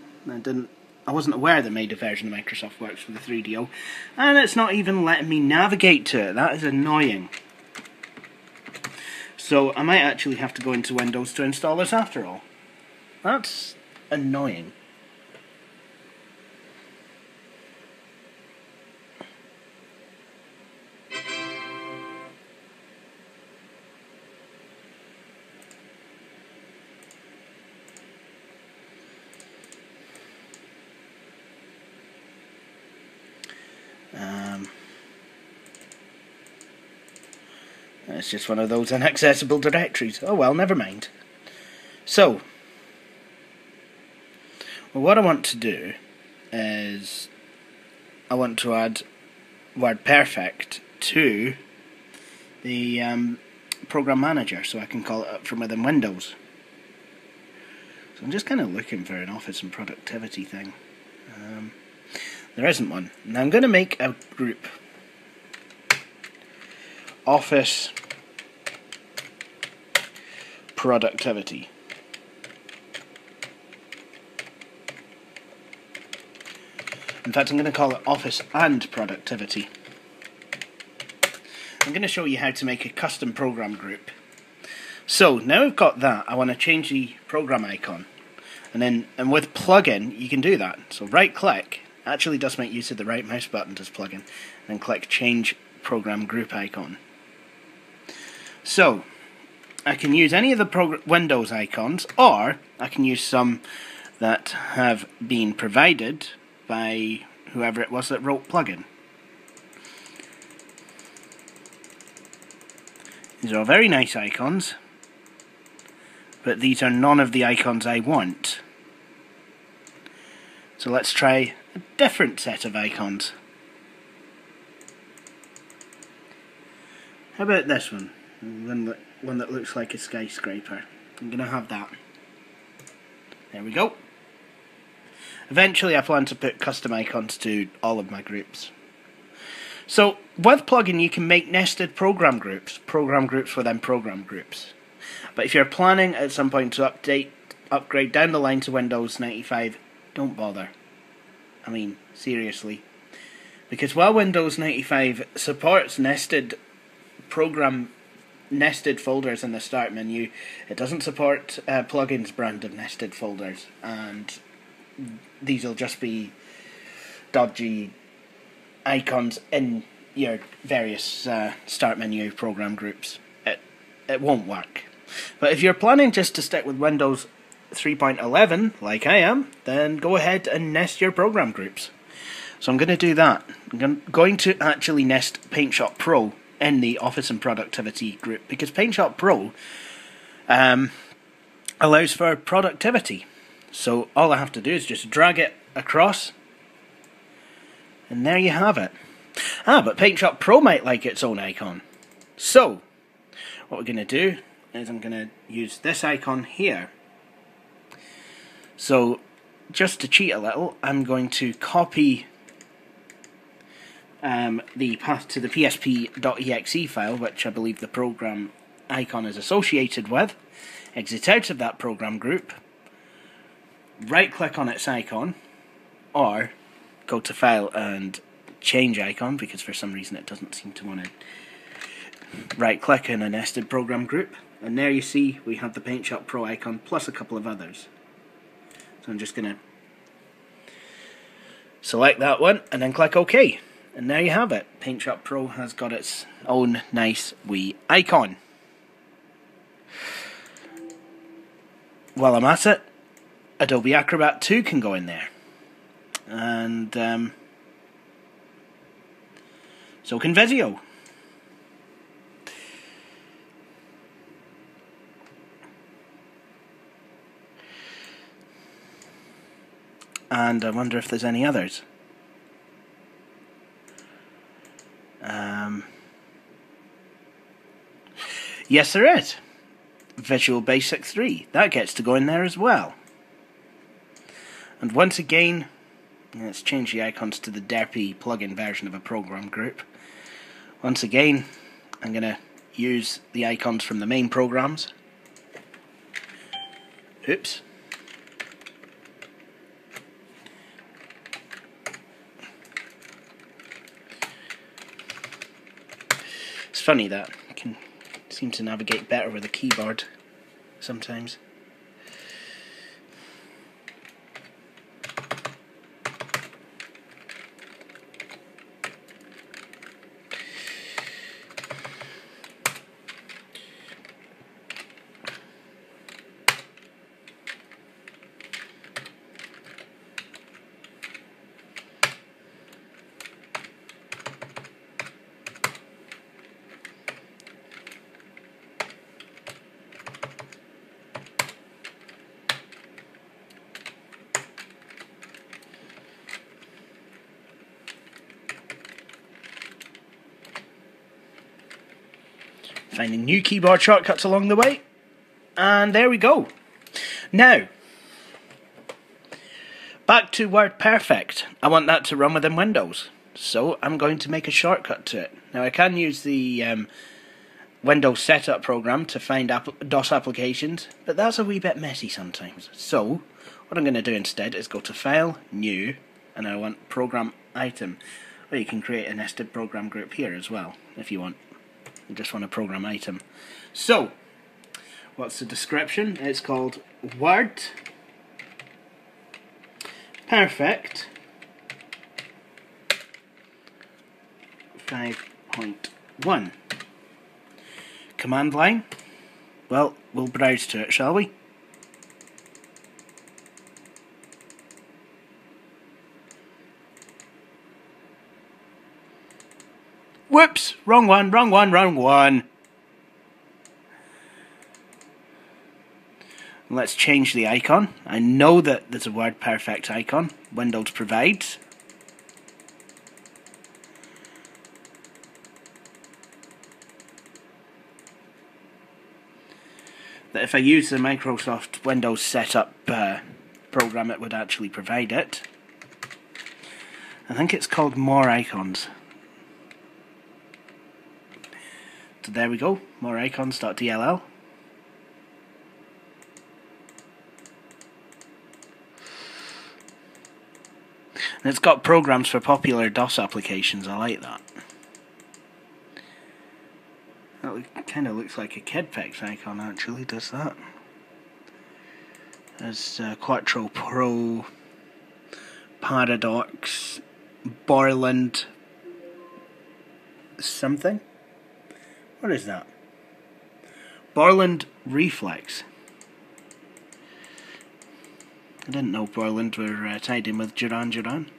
Speaker 1: I wasn't aware they made a version of Microsoft Works for the 3DO, and it's not even letting me navigate to it. That is annoying. So I might actually have to go into Windows to install this after all. That's annoying. It's just one of those inaccessible directories. Oh well, never mind. So, what I want to do is I want to add WordPerfect to the Program Manager so I can call it up from within Windows. So I'm just kind of looking for an office and productivity thing. There isn't one. Now I'm going to make a group. Office Productivity. In fact, I'm going to call it Office and Productivity. I'm going to show you how to make a custom program group. So now we've got that, I want to change the program icon. And with plugin, you can do that. So right click, actually does make use of the right mouse button as plugin, and then click Change Program Group Icon. So I can use any of the Windows icons, or I can use some that have been provided by whoever it was that wrote plugin. These are all very nice icons, but these are none of the icons I want. So let's try a different set of icons. How about this one? One that looks like a skyscraper. I'm going to have that. There we go. Eventually I plan to put custom icons to all of my groups. So with plugin you can make nested program groups within program groups. But if you're planning at some point to upgrade down the line to Windows 95, don't bother. I mean, seriously. Because while Windows 95 supports nested folders in the start menu, it doesn't support plugins brand of nested folders, and these will just be dodgy icons in your various start menu program groups. It won't work. But if you're planning just to stick with Windows 3.11 like I am, then go ahead and nest your program groups. So I'm going to do that. I'm going to actually nest PaintShop Pro in the Office and Productivity group, because PaintShop Pro allows for productivity. So all I have to do is just drag it across, and there you have it. But PaintShop Pro might like its own icon. So what we're going to do is I'm going to use this icon here. So just to cheat a little, I'm going to copy the path to the psp.exe file, which I believe the program icon is associated with, exit out of that program group, right click on its icon, or go to File and Change Icon, because for some reason it doesn't seem to want to right click in a nested program group, and there you see we have the PaintShop Pro icon plus a couple of others. So I'm just going to select that one and then click OK. And there you have it. PaintShop Pro has got its own nice wee icon. While I'm at it, Adobe Acrobat 2 can go in there. And so can Visio. And I wonder if there's any others. Yes, there is. Visual Basic 3. That gets to go in there as well. And once again, let's change the icons to the derpy plugin version of a program group. Once again, I'm going to use the icons from the main programs. Oops. It's funny that I can seem to navigate better with a keyboard sometimes. Finding new keyboard shortcuts along the way. And there we go. Now, back to WordPerfect. I want that to run within Windows. So I'm going to make a shortcut to it. Now I can use the Windows setup program to find DOS applications, but that's a wee bit messy sometimes. So what I'm going to do instead is go to File, New, and I want Program Item. Or you can create a nested program group here as well, if you want. You just want a program item. So, what's the description? It's called Word Perfect 5.1. Command line. Well, we'll browse to it, shall we? Whoops! Wrong one, wrong one, wrong one. Let's change the icon. I know that there's a WordPerfect icon Windows provides. That if I use the Microsoft Windows setup program, it would actually provide it. I think it's called More Icons. So there we go, moreicons.dll. And it's got programs for popular DOS applications. I like that. That kind of looks like a KidPix icon, actually, does that? There's Quattro Pro, Paradox, Borland, something? What is that? Borland Reflex. I didn't know Borland were tied in with Duran Duran.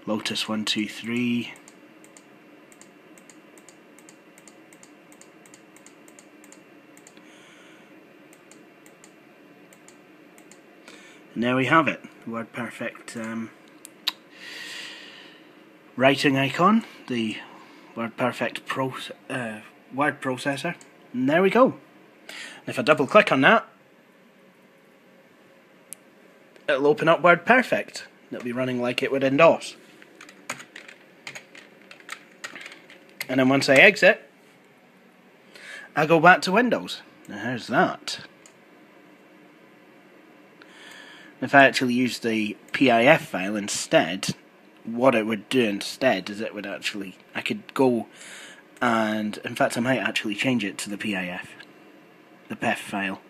Speaker 1: Lotus 123. And there we have it. WordPerfect writing icon, the WordPerfect word processor, and there we go. And if I double click on that, it'll open up WordPerfect. It'll be running like it would in DOS. And then once I exit, I go back to Windows. Now here's that. If I actually use the PIF file instead, what it would do instead is it would actually, I could go and, in fact I might actually change it to the PIF, the PIF file.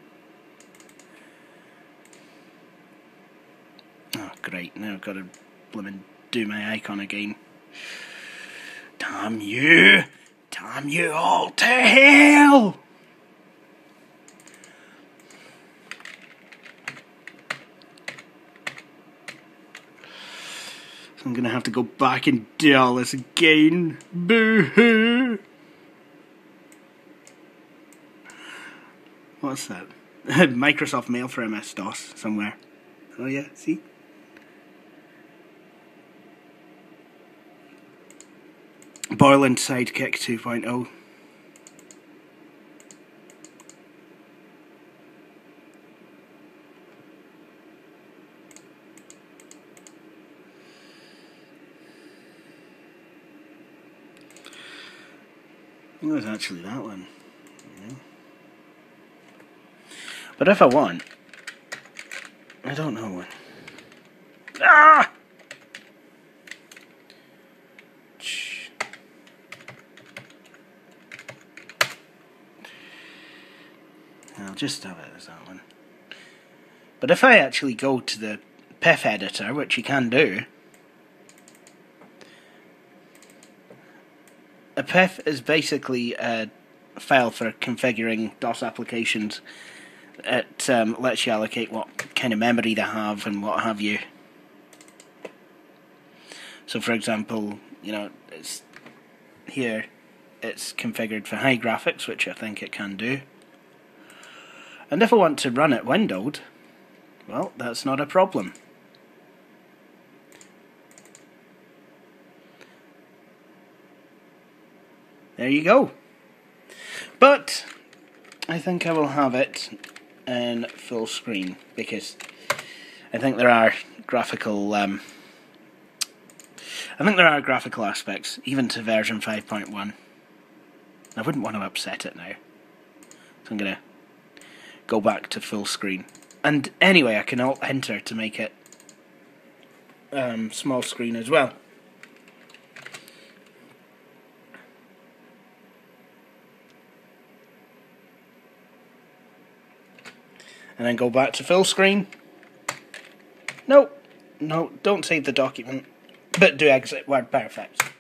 Speaker 1: Oh great, now I've got to blimmin' do my icon again. Damn you all to hell! So I'm going to have to go back and do all this again. Boo-hoo! What's that? Microsoft Mail for MS-DOS somewhere. Oh yeah, see? Borland Sidekick 2.0. think it was actually that one. Yeah. But if I want, I don't know when. Ah! I'll just have it as that one. But if I actually go to the PIF editor, which you can do, a PIF is basically a file for configuring DOS applications. It lets you allocate what kind of memory they have and what have you. So for example, you know, it's here, it's configured for high graphics, which I think it can do. And if I want to run it windowed, well, that's not a problem. There you go. But I think I will have it in full screen because I think there are graphical aspects even to version 5.1. I wouldn't want to upset it now, so I'm gonna go back to full screen. And anyway, I can alt enter to make it small screen as well. And then go back to full screen. No, don't save the document, but do exit WordPerfect.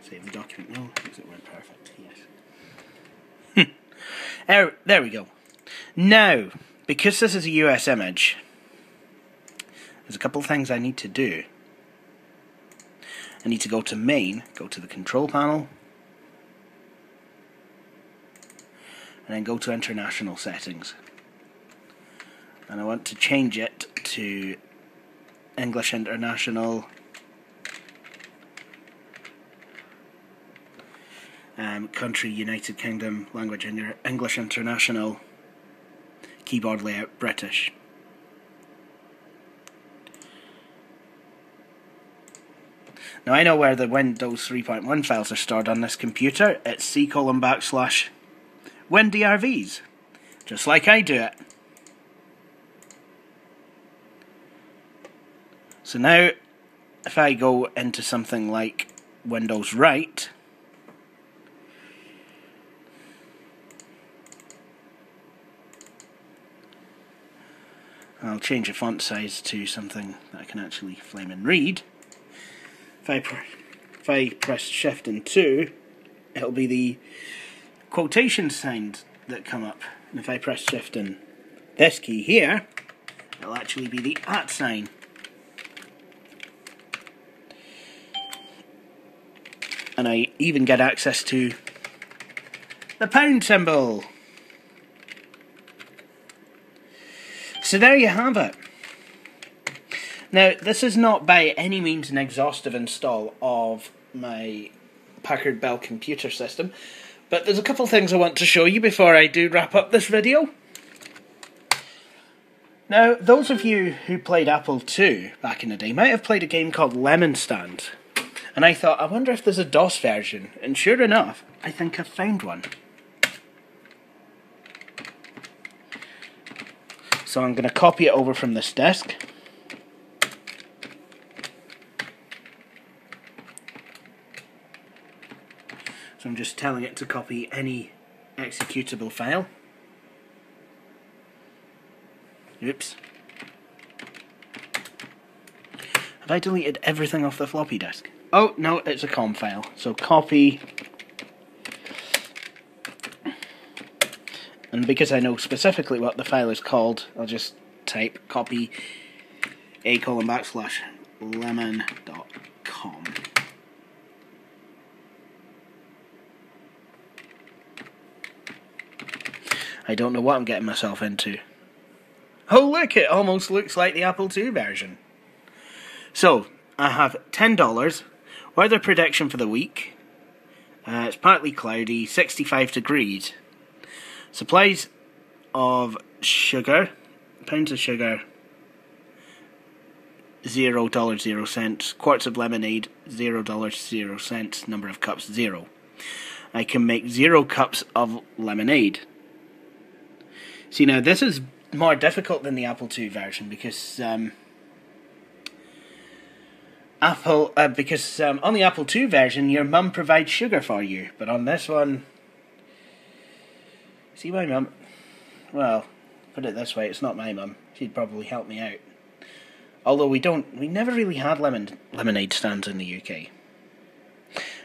Speaker 1: Save the document, no, exit WordPerfect, yes. There we go. Now, because this is a US image, there's a couple of things I need to do. I need to go to Main, go to the Control Panel, and then go to International Settings. And I want to change it to English International, country United Kingdom, language English International, keyboard layout British. Now I know where the Windows 3.1 files are stored on this computer. It's c:/WinDRVs, just like I do it. So now, if I go into something like Windows Write, I'll change the font size to something that I can actually flame and read. If I press Shift and 2, it'll be the quotation signs that come up. And if I press Shift and this key here, it'll actually be the @ sign. And I even get access to the pound symbol. So there you have it. Now, this is not by any means an exhaustive install of my Packard Bell computer system, but there's a couple things I want to show you before I do wrap up this video. Now, those of you who played Apple II back in the day might have played a game called Lemon Stand. And I thought, I wonder if there's a DOS version. And sure enough, I think I've found one. So I'm going to copy it over from this disk. So I'm just telling it to copy any executable file. Oops. Have I deleted everything off the floppy disk? Oh, no, it's a COM file. So copy. And because I know specifically what the file is called, I'll just type copy a:/lemon.com. I don't know what I'm getting myself into. Oh look, it almost looks like the Apple II version. So, I have $10, weather prediction for the week, it's partly cloudy, 65 degrees. Supplies of sugar, pounds of sugar, $0.00. Quarts of lemonade, $0.00. Number of cups, 0. I can make 0 cups of lemonade. See, now this is more difficult than the Apple II version because on the Apple II version your mum provides sugar for you, but on this one, see, my mum, well, put it this way, it's not my mum. She'd probably help me out. Although we never really had lemonade stands in the UK.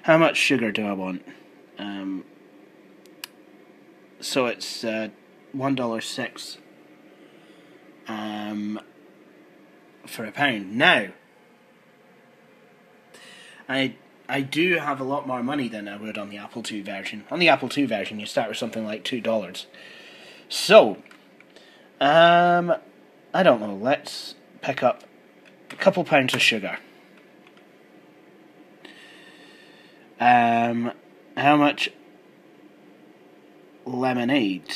Speaker 1: How much sugar do I want? So it's $1.06 for a pound. Now, I do have a lot more money than I would on the Apple II version. On the Apple II version, you start with something like $2. So, I don't know. Let's pick up a couple pounds of sugar. How much lemonade?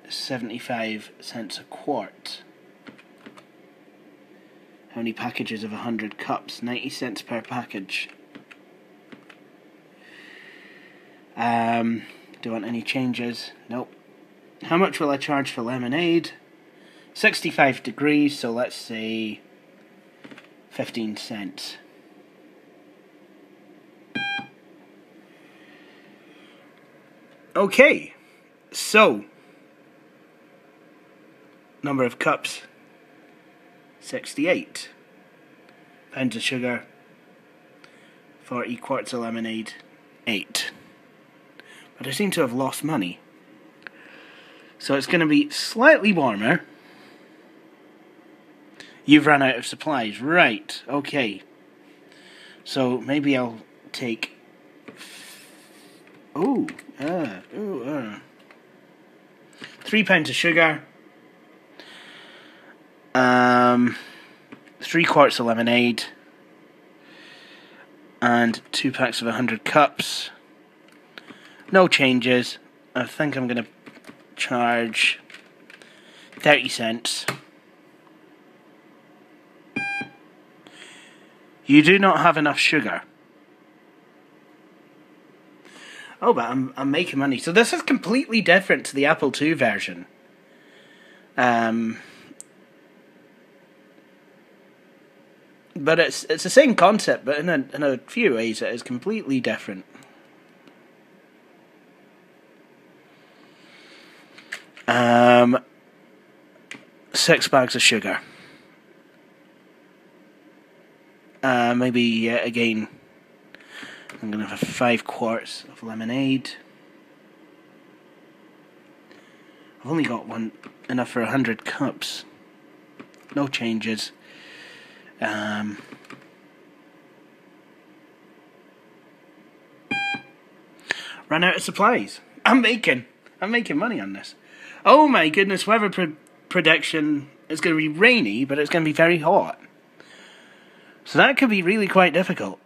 Speaker 1: 75 cents a quart. How many packages of 100 cups? 90 cents per package. Do I want any changes? Nope. How much will I charge for lemonade? 65 degrees, so let's say 15 cents. Okay, so number of cups, 68. Pounds of sugar, 40 quarts of lemonade, 8. But I seem to have lost money. So it's going to be slightly warmer. You've run out of supplies. Right, okay. So maybe I'll take... 3 pounds of sugar. 3 quarts of lemonade. And 2 packs of 100 cups. No changes. I think I'm going to charge 30 cents. You do not have enough sugar. Oh, but I'm making money. So this is completely different to the Apple II version. But it's the same concept, but in a few ways it is completely different. 6 bags of sugar. Maybe again, I'm going to have 5 quarts of lemonade. I've only got enough for 100 cups. No changes. Ran out of supplies. I'm making money on this. Oh my goodness, weather prediction is going to be rainy, but it's going to be very hot. So that could be really quite difficult.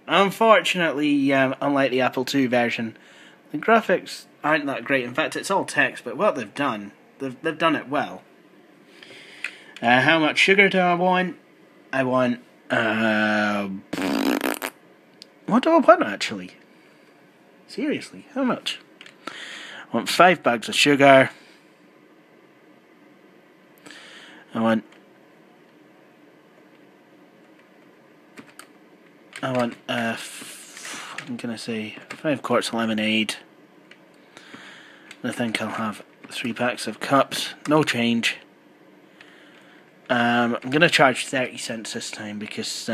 Speaker 1: Unfortunately, unlike the Apple II version, the graphics aren't that great. In fact, it's all text, but what they've done, they've done it well. How much sugar do I want? I want, what do I want actually? Seriously, how much? I want 5 bags of sugar. I want I'm gonna say 5 quarts of lemonade. I think I'll have 3 packs of cups. No change. I'm gonna charge 30 cents this time because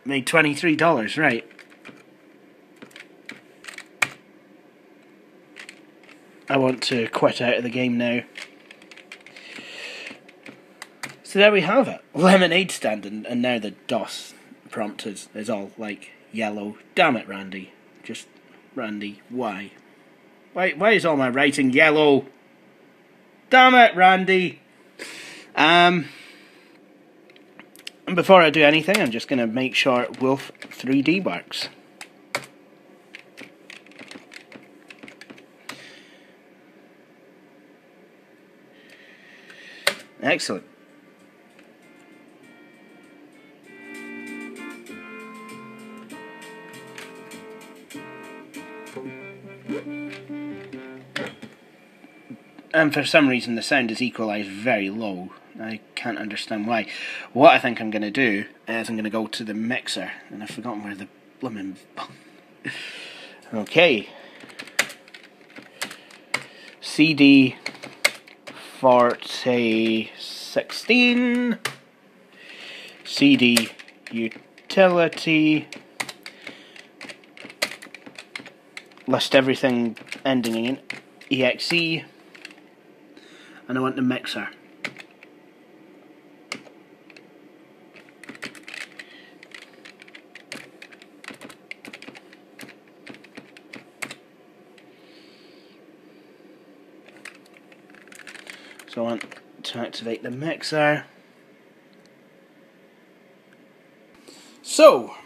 Speaker 1: made $23, right? I want to quit out of the game now. So there we have it. Lemonade stand, and now the DOS prompt is all like yellow. Damn it, Randy. Just, Randy, why? Why is all my writing yellow? Damn it, Randy. And before I do anything, I'm just going to make sure Wolf 3D works. Excellent. And for some reason the sound is equalised very low. I can't understand why. What I think I'm going to do is I'm going to go to the mixer. And I've forgotten where the blooming... Okay. CD 4016. CD utility. List everything ending in exe. And I want the mixer. So I want to activate the mixer. So,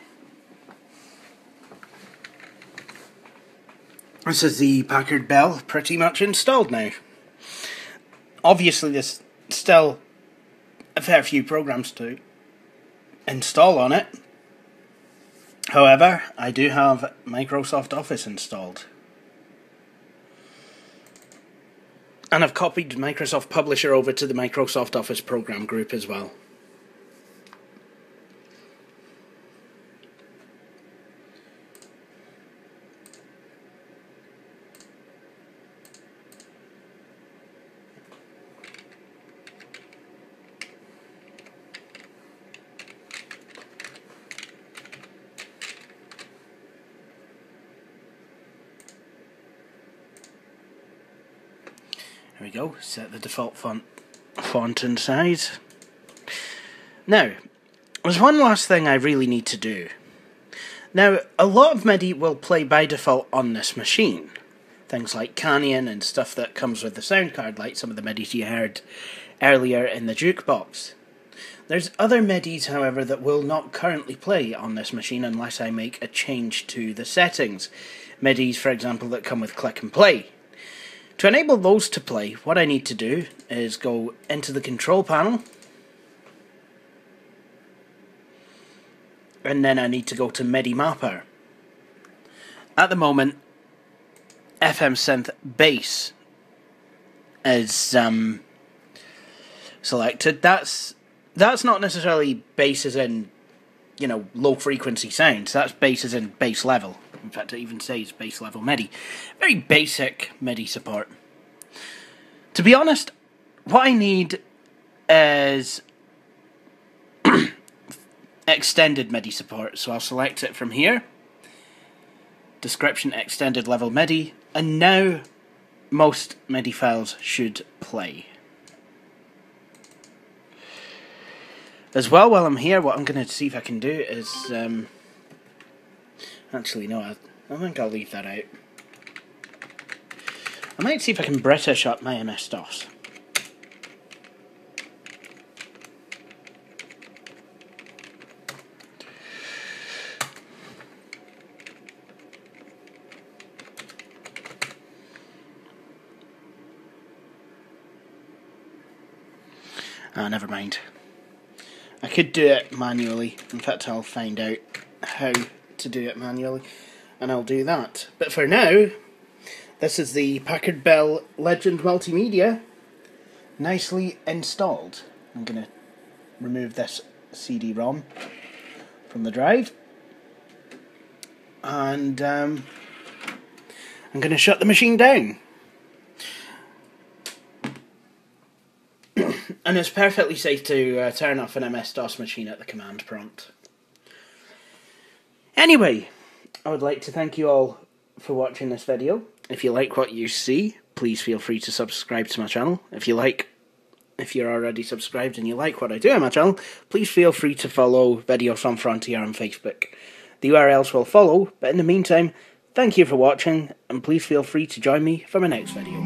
Speaker 1: this is the Packard Bell pretty much installed now. Obviously there's still a fair few programs to install on it. However, I do have Microsoft Office installed. And I've copied Microsoft Publisher over to the Microsoft Office program group as well. There we go, set the default font and size. Now, there's one last thing I really need to do. Now, a lot of MIDI will play by default on this machine. Things like Canyon and stuff that comes with the sound card, like some of the MIDIs you heard earlier in the jukebox. There's other MIDIs, however, that will not currently play on this machine unless I make a change to the settings. MIDIs, for example, that come with click and play. To enable those to play, what I need to do is go into the control panel, and then I need to go to MIDI Mapper. At the moment, FM Synth Bass is selected. That's not necessarily bass as in, you know, low frequency sounds. That's bass as in bass level. In fact, it even says bass level MIDI. Very basic MIDI support. To be honest, what I need is extended MIDI support. So I'll select it from here. Description extended level MIDI. And now most MIDI files should play. As well, while I'm here, what I'm going to see if I can do is... Actually, no, I think I'll leave that out. I might see if I can British up my MS-DOS. Ah, never mind. I could do it manually. In fact, I'll find out how to do it manually, and I'll do that. But for now, this is the Packard Bell Legend Multimedia, nicely installed. I'm going to remove this CD-ROM from the drive, and I'm going to shut the machine down. And it's perfectly safe to turn off an MS-DOS machine at the command prompt. Anyway, I would like to thank you all for watching this video. If you like what you see, please feel free to subscribe to my channel. If you're already subscribed and you like what I do on my channel, please feel free to follow Videos from Frontier on Facebook. The URLs will follow, but in the meantime, thank you for watching, and please feel free to join me for my next video.